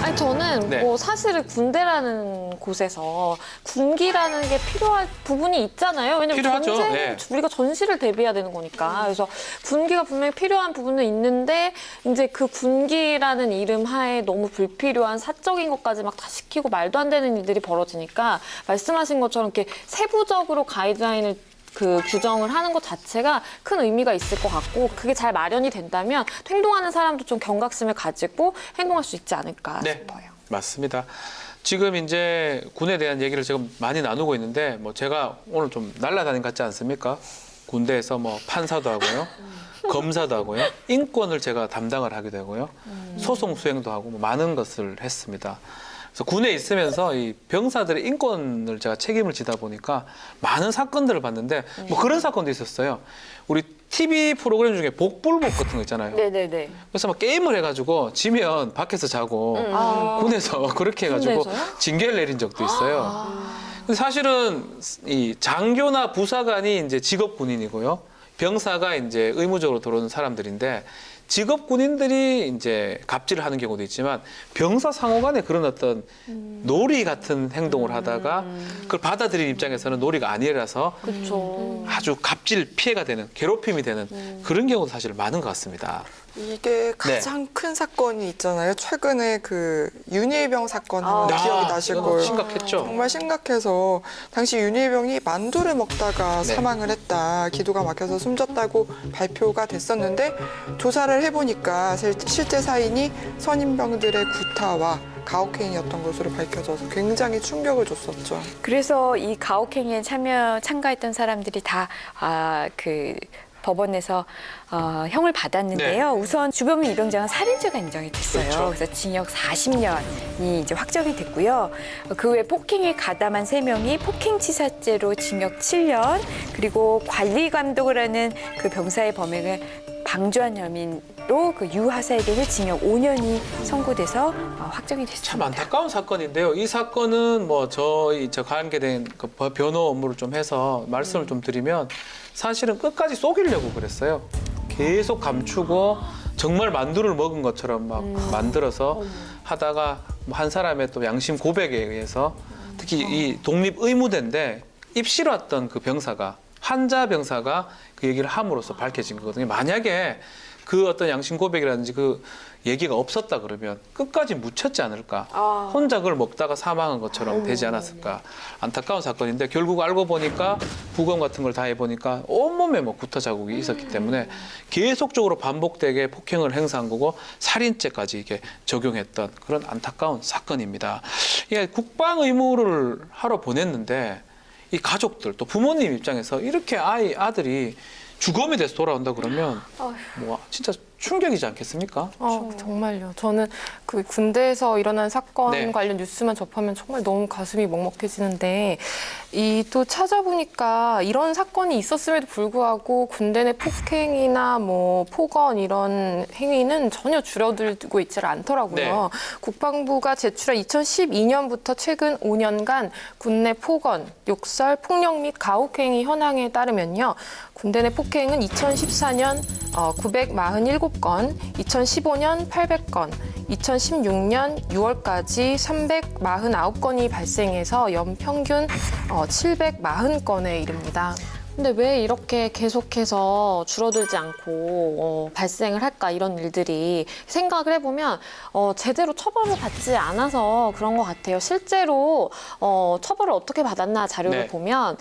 아니 저는 네. 뭐 사실은 군대라는 곳에서 군기라는 게 필요할 부분이 있잖아요. 왜냐면 필요하죠. 전쟁 네. 우리가 전시를 대비해야 되는 거니까. 그래서 군기가 분명히 필요한 부분은 있는데 이제 그 군기라는 이름 하에 너무 불필요한 사적인 것까지 막 다 시키고 말도 안 되는 일들이 벌어지니까 말씀하신 것처럼 이렇게 세부적으로 가이드라인을 그 규정을 하는 것 자체가 큰 의미가 있을 것 같고 그게 잘 마련이 된다면 행동하는 사람도 좀 경각심을 가지고 행동할 수 있지 않을까 싶어요. 맞습니다. 지금 이제 군에 대한 얘기를 지금 많이 나누고 있는데 뭐 제가 오늘 좀 날아다닌 것 같지 않습니까? 군대에서 뭐 판사도 하고요. 검사도 하고요. 인권을 제가 담당을 하게 되고요. 소송 수행도 하고 뭐 많은 것을 했습니다. 그래서 군에 있으면서 이 병사들의 인권을 제가 책임을 지다 보니까 많은 사건들을 봤는데 뭐 그런 사건도 있었어요. 우리 TV 프로그램 중에 복불복 같은 거 있잖아요. 네네네. 그래서 막 게임을 해가지고 지면 밖에서 자고 군에서 그렇게 해가지고 군에서요? 징계를 내린 적도 있어요. 근데 사실은 이 장교나 부사관이 이제 직업 군인이고요. 병사가 이제 의무적으로 들어오는 사람들인데 직업 군인들이 이제 갑질을 하는 경우도 있지만 병사 상호 간에 그런 어떤 놀이 같은 행동을 하다가 그걸 받아들인 입장에서는 놀이가 아니라서 그렇죠. 아주 갑질 피해가 되는 괴롭힘이 되는 그런 경우도 사실 많은 것 같습니다. 이게 가장 큰 사건이 있잖아요. 최근에 그 윤일병 사건 하면 기억이 나실 이건 거예요. 심각했죠. 정말 심각해서 당시 윤일병이 만두를 먹다가 네. 사망을 했다. 기도가 막혀서 숨졌다고 발표가 됐었는데 조사를 해보니까 실제 사인이 선임병들의 구타와 가혹행위였던 것으로 밝혀져서 굉장히 충격을 줬었죠. 그래서 이 가혹행위에 참가했던 사람들이 다 그 법원에서 형을 받았는데요. 우선 주범인 이병장은 살인죄가 인정이 됐어요. 그렇죠. 그래서 징역 40년이 이제 확정이 됐고요. 그 외 폭행에 가담한 3명이 폭행치사죄로 징역 7년, 그리고 관리 감독을 하는 그 병사의 범행을 방조한 혐의로 그 유하사에게는 징역 5년이 선고돼서 확정이 됐습니다. 참 안타까운 사건인데요. 이 사건은 뭐 저 관계된 그 변호 업무를 좀 해서 말씀을 좀 드리면 사실은 끝까지 속이려고 그랬어요. 계속 감추고 정말 만두를 먹은 것처럼 막 만들어서 하다가 한 사람의 또 양심 고백에 의해서 특히 이 독립 의무대인데 입실 왔던 그 병사가 환자 병사가 그 얘기를 함으로써 밝혀진 거거든요. 만약에 그 어떤 양심 고백이라든지 그 얘기가 없었다 그러면 끝까지 묻혔지 않을까. 혼자 그걸 먹다가 사망한 것처럼 되지 않았을까. 안타까운 사건인데 결국 알고 보니까 부검 같은 걸 다 해보니까 온몸에 뭐 구타 자국이 있었기 때문에 계속적으로 반복되게 폭행을 행사한 거고 살인죄까지 이게 적용했던 그런 안타까운 사건입니다. 이게 국방 의무를 하러 보냈는데 이 가족들 또 부모님 입장에서 이렇게 아들이 주검이 돼서 돌아온다 그러면 뭐 진짜 충격이지 않겠습니까? 정말요. 저는 그 군대에서 일어난 사건 네. 관련 뉴스만 접하면 정말 너무 가슴이 먹먹해지는데 이 또 찾아보니까 이런 사건이 있었음에도 불구하고 군대 내 폭행이나 뭐 폭언 이런 행위는 전혀 줄어들고 있지 않더라고요. 네. 국방부가 제출한 2012년부터 최근 5년간 군내 폭언, 욕설, 폭력 및 가혹행위 현황에 따르면요. 군대 내 폭행은 2014년 947건, 2015년 800건, 2016년 6월까지 349건이 발생해서 연평균 740건에 이릅니다. 근데 왜 이렇게 계속해서 줄어들지 않고 발생을 할까 이런 일들이 생각을 해보면 제대로 처벌을 받지 않아서 그런 것 같아요. 실제로 처벌을 어떻게 받았나 자료를 네. 보면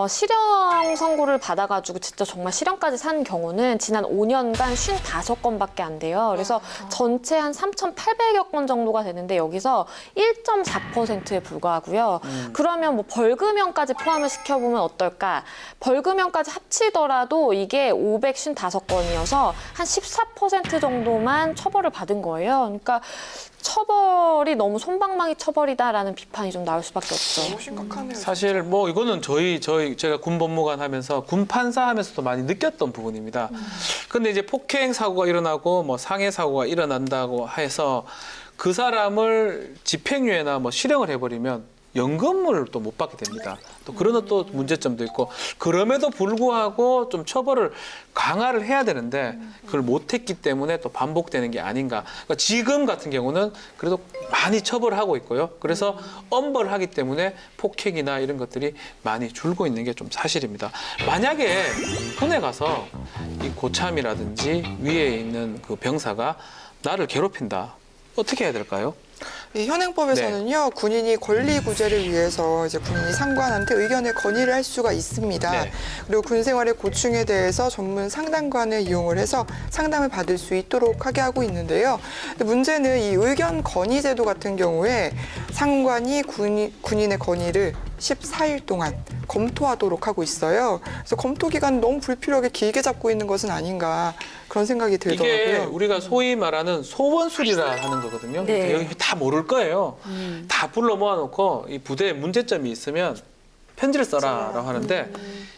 실형 선고를 받아가지고 진짜 정말 실형까지 산 경우는 지난 5년간 55건밖에 안 돼요. 그래서 전체 한 3,800여 건 정도가 되는데 여기서 1.4%에 불과하고요. 그러면 뭐 벌금형까지 포함을 시켜보면 어떨까? 벌금형까지 합치더라도 이게 555건이어서 한 14% 정도만 처벌을 받은 거예요. 그러니까 처벌이 너무 솜방망이 처벌이다라는 비판이 좀 나올 수밖에 없죠. 너무 심각하네요. 사실 뭐 이거는 제가 군 법무관 하면서 군 판사 하면서도 많이 느꼈던 부분입니다. 근데 이제 폭행 사고가 일어나고 뭐 상해 사고가 일어난다고 해서 그 사람을 집행유예나 뭐 실형을 해버리면 연금을 또 못 받게 됩니다. 또 그런 또 문제점도 있고 그럼에도 불구하고 좀 처벌을 강화를 해야 되는데 그걸 못했기 때문에 또 반복되는 게 아닌가. 그러니까 지금 같은 경우는 그래도 많이 처벌하고 있고요. 그래서 엄벌하기 때문에 폭행이나 이런 것들이 많이 줄고 있는 게 좀 사실입니다. 만약에 군에 가서 이 고참이라든지 위에 있는 그 병사가 나를 괴롭힌다. 어떻게 해야 될까요? 이 현행법에서는요, 군인이 권리 구제를 위해서 이제 군인이 상관한테 의견의 건의를 할 수가 있습니다. 네. 그리고 군 생활의 고충에 대해서 전문 상담관을 이용을 해서 상담을 받을 수 있도록 하게 하고 있는데요. 근데 문제는 이 의견 건의 제도 같은 경우에 상관이 군인의 건의를 14일 동안 검토하도록 하고 있어요. 그래서 검토 기간 너무 불필요하게 길게 잡고 있는 것은 아닌가 그런 생각이 이게 들더라고요. 우리가 소위 말하는 소원술이라 하는 거거든요. 네. 여기 다 모를 거예요. 다 불러 모아놓고 이 부대에 문제점이 있으면 편지를 써라라고 하는데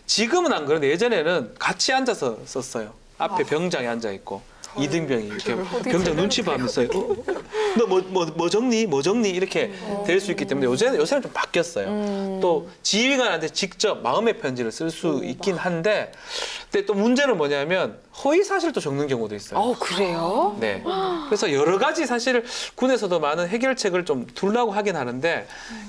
지금은 안 그런데 예전에는 같이 앉아서 썼어요. 앞에 병장이 앉아 있고 이등병이 이렇게 병장 눈치 보면서 너 뭐 정리 이렇게 될 수 있기 때문에 요새는 좀 바뀌었어요. 또 지휘관한테 직접 마음의 편지를 쓸 수 있긴 한데, 근데 또 문제는 뭐냐면 허위 사실도 적는 경우도 있어요. 그래요? 네. 그래서 여러 가지 사실 군에서도 많은 해결책을 좀 두려고 하긴 하는데,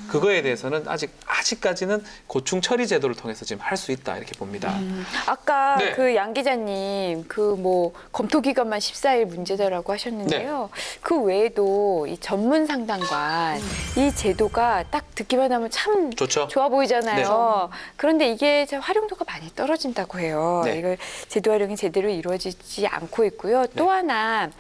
그거에 대해서는 아직까지는 고충 처리 제도를 통해서 지금 할 수 있다 이렇게 봅니다. 아까 네. 그 양 기자님 그 뭐 검토 기간만 14일 문제다라고 하셨는데요. 그 외에도 이 전문 상담관 이 제도가 딱 듣기만 하면 참 좋죠. 좋아 보이잖아요. 그런데 이게 참 활용도가 많이 떨어진다고 해요. 네. 이걸 제도 활용이 제대로 이루어지지 않고 있고요. 또 하나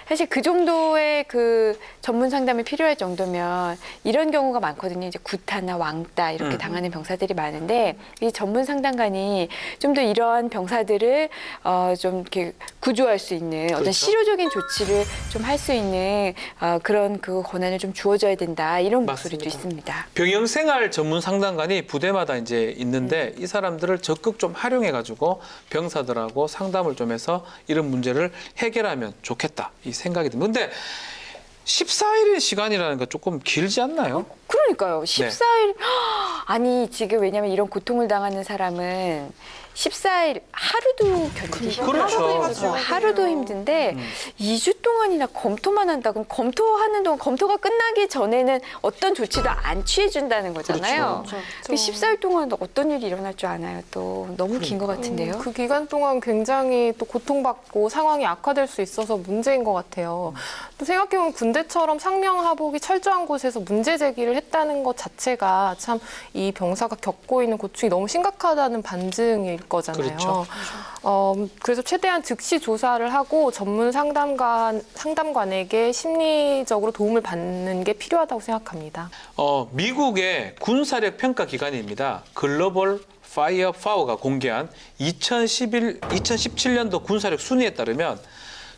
사실 그 정도의 그 전문 상담이 필요할 정도면 이런 경우가 많거든요. 이제 구타나 왕따 이렇게 당하는 병사들이 많은데 이 전문 상담관이 좀 더 이러한 병사들을 좀 이렇게 구조할 수 있는 어떤 그렇죠. 실효적인 조치를 좀 할 수 있는 그런 그 권한을 좀 주어줘야 된다 이런 목소리도 맞습니다. 있습니다. 병영생활 전문 상담관이 부대마다 이제 있는데 이 사람들을 적극 좀 활용해가지고 병사들하고 상담을 좀 해서 이런 문제를 해결하면 좋겠다 이 생각이 듭니다. 근데 14일의 시간이라는 거 조금 길지 않나요? 그러니까요. 14일 아니 지금 왜냐하면 이런 고통을 당하는 사람은 14일 하루도 견디기 그렇죠. 하루도 힘든데 2주 동안이나 검토만 한다 그럼 검토하는 동안 검토가 끝나기 전에는 어떤 조치도 안 취해준다는 거잖아요. 그렇죠. 그 14일 동안 어떤 일이 일어날 줄 아나요? 또 너무 긴 것 같은데요. 그 기간 동안 굉장히 또 고통받고 상황이 악화될 수 있어서 문제인 것 같아요. 또 생각해보면 군대처럼 상명하복이 철저한 곳에서 문제 제기를 했다는 것 자체가 참 이 병사가 겪고 있는 고충이 너무 심각하다는 반증일 거잖아요. 그렇죠. 그래서 최대한 즉시 조사를 하고 전문 상담관에게 심리적으로 도움을 받는 게 필요하다고 생각합니다. 미국의 군사력 평가 기관입니다. 글로벌 파이어 파워가 공개한 2017년도 군사력 순위에 따르면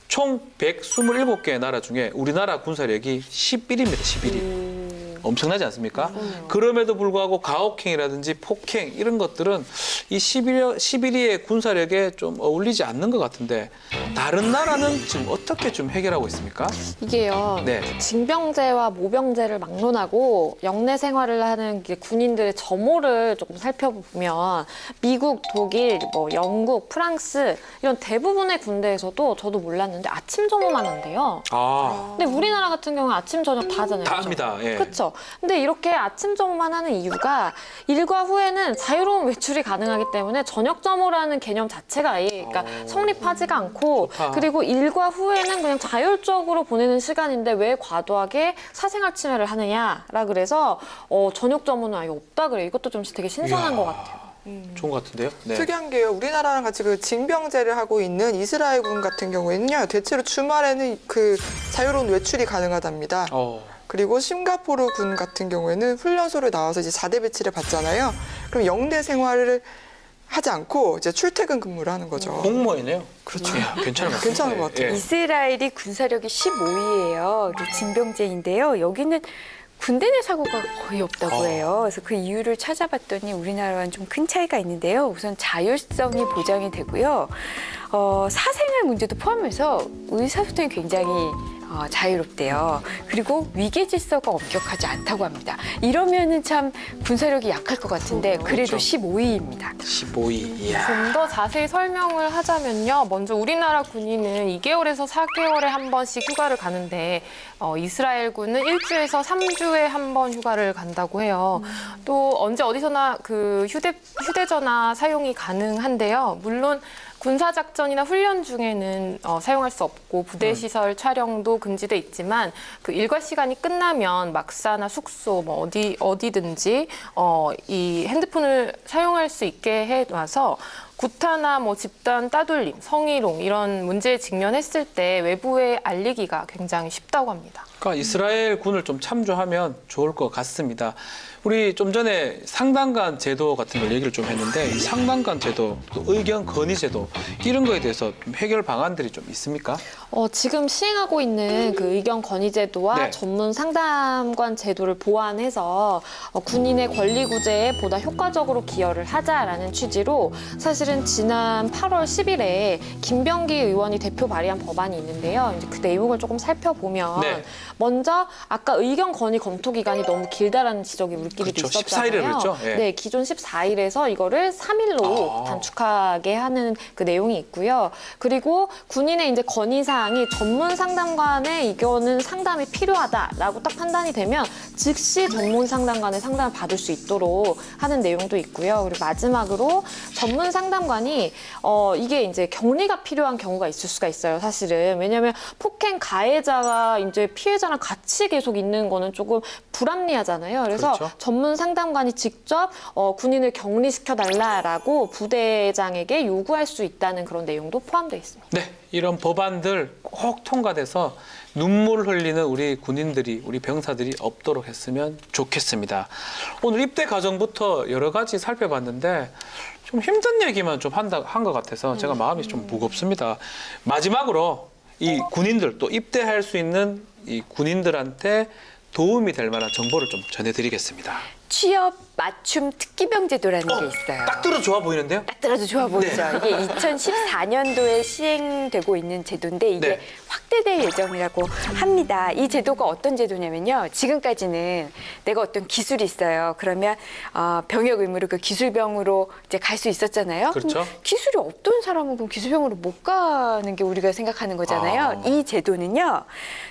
총 127개의 나라 중에 우리나라 군사력이 11위입니다. 11위. 엄청나지 않습니까? 그럼에도 불구하고 가혹행위라든지 폭행 이런 것들은 이 11위의 군사력에 좀 어울리지 않는 것 같은데 다른 나라는 지금 어떻게 좀 해결하고 있습니까? 이게요. 네. 징병제와 모병제를 막론하고 영내 생활을 하는 군인들의 점호를 조금 살펴보면 미국, 독일, 뭐 영국, 프랑스 이런 대부분의 군대에서도 저도 몰랐는데 아침 점호만 한대요. 근데 우리나라 같은 경우는 아침 저녁 다 하잖아요. 다 그죠? 합니다. 예. 그렇죠. 근데 이렇게 아침 점호만 하는 이유가 일과 후에는 자유로운 외출이 가능하기 때문에 저녁 점호라는 개념 자체가 아예 그러니까 성립하지가 않고 좋다. 그리고 일과 후에는 그냥 자율적으로 보내는 시간인데 왜 과도하게 사생활 침해를 하느냐라 그래서 저녁 점호는 아예 없다 그래요. 이것도 좀 되게 신선한 이야. 것 같아요. 좋은 것 같은데요? 네. 특이한 게요. 우리나라랑 같이 그 징병제를 하고 있는 이스라엘군 같은 경우에는요. 대체로 주말에는 그 자유로운 외출이 가능하답니다. 그리고 싱가포르 군 같은 경우에는 훈련소를 나와서 이제 4대 배치를 받잖아요. 그럼 영내 생활을 하지 않고 이제 출퇴근 근무를 하는 거죠. 공무원이네요. 그렇죠. 괜찮은 것 같아요. 괜찮은 것 같아요. 예. 이스라엘이 군사력이 15위예요. 징병제인데요. 여기는 군대 내 사고가 거의 없다고 해요. 그래서 그 이유를 찾아봤더니 우리나라와는 좀 큰 차이가 있는데요. 우선 자율성이 보장이 되고요. 사생활 문제도 포함해서 의사소통이 굉장히 자유롭대요. 그리고 위계 질서가 엄격하지 않다고 합니다. 이러면은 참 군사력이 약할 것 같은데 그래도 그렇죠. 15위입니다. 15위. 이야. 좀 더 자세히 설명을 하자면요. 먼저 우리나라 군인은 2개월에서 4개월에 한 번씩 휴가를 가는데 이스라엘 군은 1주에서 3주에 한 번 휴가를 간다고 해요. 또 언제 어디서나 그 휴대전화 사용이 가능한데요. 물론 군사작전이나 훈련 중에는 사용할 수 없고 부대 시설 촬영도 금지돼 있지만 그 일과 시간이 끝나면 막사나 숙소 뭐 어디든지 이 핸드폰을 사용할 수 있게 해놔서 구타나 뭐 집단 따돌림, 성희롱 이런 문제에 직면했을 때 외부에 알리기가 굉장히 쉽다고 합니다. 그러니까 이스라엘 군을 좀 참조하면 좋을 것 같습니다. 우리 좀 전에 상담관 제도 같은 걸 얘기를 좀 했는데 이 상담관 제도, 또 의견 건의 제도 이런 거에 대해서 좀 해결 방안들이 좀 있습니까? 지금 시행하고 있는 그 의견 건의 제도와 네. 전문 상담관 제도를 보완해서 군인의 권리 구제에 보다 효과적으로 기여를 하자라는 취지로 사실은 지난 8월 10일에 김병기 의원이 대표 발의한 법안이 있는데요. 이제 그 내용을 조금 살펴보면 네. 먼저 아까 의견 건의 검토 기간이 너무 길다라는 지적이 우리끼리도 그렇죠. 있었잖아요. 14일에 그랬죠? 예. 네, 기존 14일에서 이거를 3일로 단축하게 하는 그 내용이 있고요. 그리고 군인의 이제 건의 사항이 전문 상담관의 의견은 상담이 필요하다라고 딱 판단이 되면 즉시 전문 상담관의 상담을 받을 수 있도록 하는 내용도 있고요. 그리고 마지막으로 전문 상담관이 이게 이제 격리가 필요한 경우가 있을 수가 있어요. 사실은 왜냐하면 폭행 가해자가 이제 피해자랑 같이 계속 있는 거는 조금 불합리하잖아요. 그래서 그렇죠. 전문 상담관이 직접 군인을 격리시켜 달라라고 부대장에게 요구할 수 있다는 그런 내용도 포함되어 있습니다. 네, 이런 법안들 꼭 통과돼서 눈물 흘리는 우리 군인들이, 우리 병사들이 없도록 했으면 좋겠습니다. 오늘 입대 과정부터 여러 가지 살펴봤는데 좀 힘든 얘기만 좀 한 것 같아서 제가 마음이 좀 무겁습니다. 마지막으로 이 군인들, 또 입대할 수 있는 이 군인들한테 도움이 될 만한 정보를 좀 전해드리겠습니다. 취업 맞춤 특기병 제도라는 게 있어요. 딱 들어 좋아 보이는데요? 딱 들어도 좋아 보이죠. 이게 2014년도에 시행되고 있는 제도인데 이게 네. 확대될 예정이라고 합니다. 이 제도가 어떤 제도냐면요. 지금까지는 내가 어떤 기술이 있어요. 그러면 병역 의무로 그 기술병으로 이제 갈 수 있었잖아요. 그렇죠. 그럼 기술이 없던 사람은 그럼 기술병으로 못 가는 게 우리가 생각하는 거잖아요. 이 제도는요.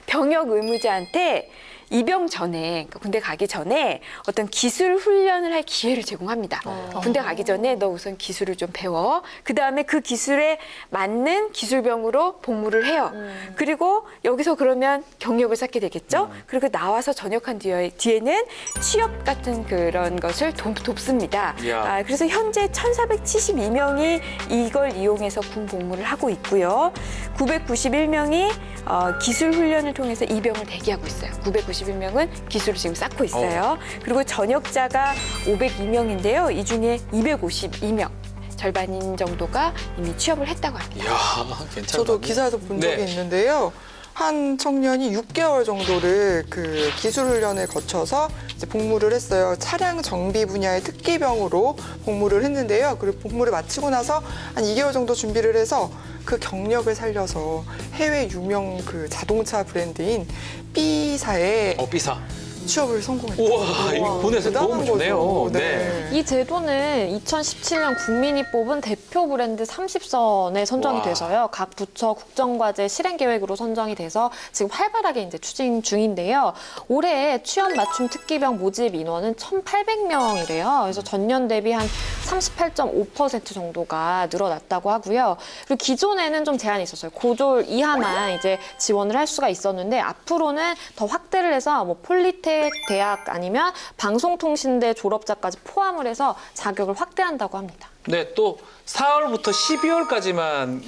병역 의무자한테 입영 전에, 그러니까 군대 가기 전에 어떤 기술 훈련을 할 기회를 제공합니다. 군대 가기 전에 너 우선 기술을 좀 배워. 그 다음에 그 기술에 맞는 기술병으로 복무를 해요. 그리고 여기서 그러면 경력을 쌓게 되겠죠. 그리고 나와서 전역한 뒤에는 취업 같은 그런 것을 돕습니다. 이야. 그래서 현재 1,472명이 이걸 이용해서 군 복무를 하고 있고요. 991명이 기술 훈련을 통해서 입영을 대기하고 있어요. 991명은 기술을 지금 쌓고 있어요. 그리고 전역자가 502명인데요. 이 중에 252명, 절반인 정도가 이미 취업을 했다고 합니다. 이야, 괜찮네. 저도 기사에서 본 적이 네. 있는데요. 한 청년이 6개월 정도를 그 기술 훈련을 거쳐서 이제 복무를 했어요. 차량 정비 분야의 특기병으로 복무를 했는데요. 그리고 복무를 마치고 나서 한 2개월 정도 준비를 해서 그 경력을 살려서 해외 유명 그 자동차 브랜드인 B사에 B사. 취업을 성공했어요. 우와, 이거 군에서 도움을 주네요. 네. 이 제도는 2017년 국민이 뽑은 대표 브랜드 30선에 선정이 와. 돼서요. 각 부처 국정과제 실행 계획으로 선정이 돼서 지금 활발하게 이제 추진 중인데요. 올해 취업 맞춤 특기병 모집 인원은 1,800명이래요. 그래서 전년 대비 한 38.5% 정도가 늘어났다고 하고요. 그리고 기존에는 좀 제한이 있었어요. 고졸 이하만 이제 지원을 할 수가 있었는데 앞으로는 더 확대를 해서 뭐 폴리텍 대학 아니면 방송통신대 졸업자까지 포함을 해서 자격을 확대한다고 합니다. 네, 또 4월부터 12월까지만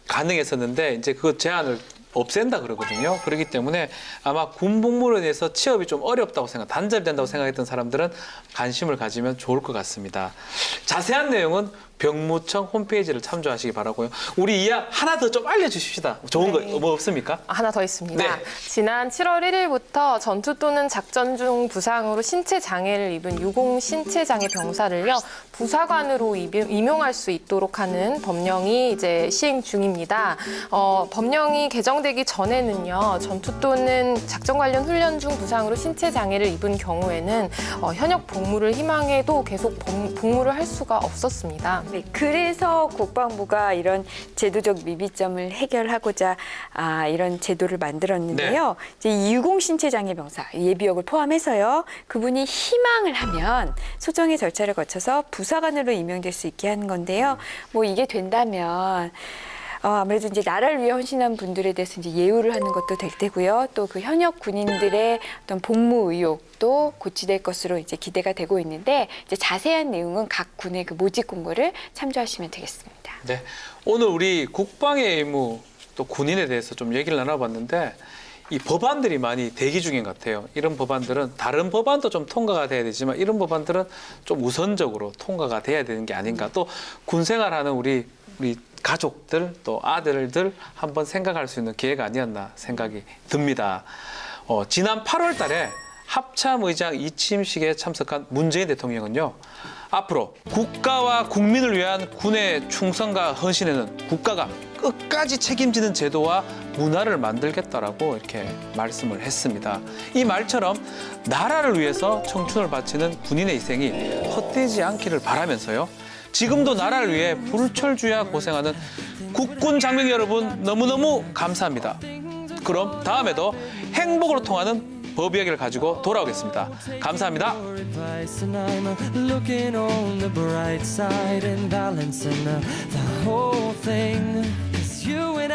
가능했었는데 이제 그 제한을 없앤다 그러거든요. 그렇기 때문에 아마 군 복무로 인해서 취업이 좀 어렵다고 단절이 된다고 생각했던 사람들은 관심을 가지면 좋을 것 같습니다. 자세한 내용은 병무청 홈페이지를 참조하시기 바라고요. 우리 이야 하나 더 좀 알려주십시다. 좋은 거 뭐 없습니까? 하나 더 있습니다. 네. 지난 7월 1일부터 전투 또는 작전 중 부상으로 신체 장애를 입은 유공 신체 장애 병사를요 부사관으로 임용할 수 있도록 하는 법령이 이제 시행 중입니다. 법령이 개정되기 전에는요 전투 또는 작전 관련 훈련 중 부상으로 신체 장애를 입은 경우에는 현역 복무를 희망해도 계속 복무를 할 수가 없었습니다. 네, 그래서 국방부가 이런 제도적 미비점을 해결하고자 이런 제도를 만들었는데요. 이제 이 유공신체장애 병사 예비역을 포함해서요. 그분이 희망을 하면 소정의 절차를 거쳐서 부사관으로 임명될 수 있게 하는 건데요. 뭐 이게 된다면 아무래도 이제 나라를 위해 헌신한 분들에 대해서 이제 예우를 하는 것도 될 테고요. 또 그 현역 군인들의 어떤 복무 의욕도 고취될 것으로 이제 기대가 되고 있는데 이제 자세한 내용은 각 군의 그 모집 공고를 참조하시면 되겠습니다. 네, 오늘 우리 국방의 의무 또 군인에 대해서 좀 얘기를 나눠봤는데 이 법안들이 많이 대기 중인 것 같아요. 이런 법안들은 다른 법안도 좀 통과가 돼야 되지만 이런 법안들은 좀 우선적으로 통과가 돼야 되는 게 아닌가. 또 군 생활하는 우리 가족들 또 아들들 한번 생각할 수 있는 기회가 아니었나 생각이 듭니다. 지난 8월 달에 합참의장 이침식에 참석한 문재인 대통령은요. 앞으로 국가와 국민을 위한 군의 충성과 헌신에는 국가가 끝까지 책임지는 제도와 문화를 만들겠다라고 이렇게 말씀을 했습니다. 이 말처럼 나라를 위해서 청춘을 바치는 군인의 희생이 헛되지 않기를 바라면서요. 지금도 나라를 위해 불철주야 고생하는 국군 장병 여러분 너무너무 감사합니다. 그럼 다음에도 행복으로 통하는 법 이야기를 가지고 돌아오겠습니다. 감사합니다. advice, and I'm looking on the bright side and balancing the whole thing. 'Cause you and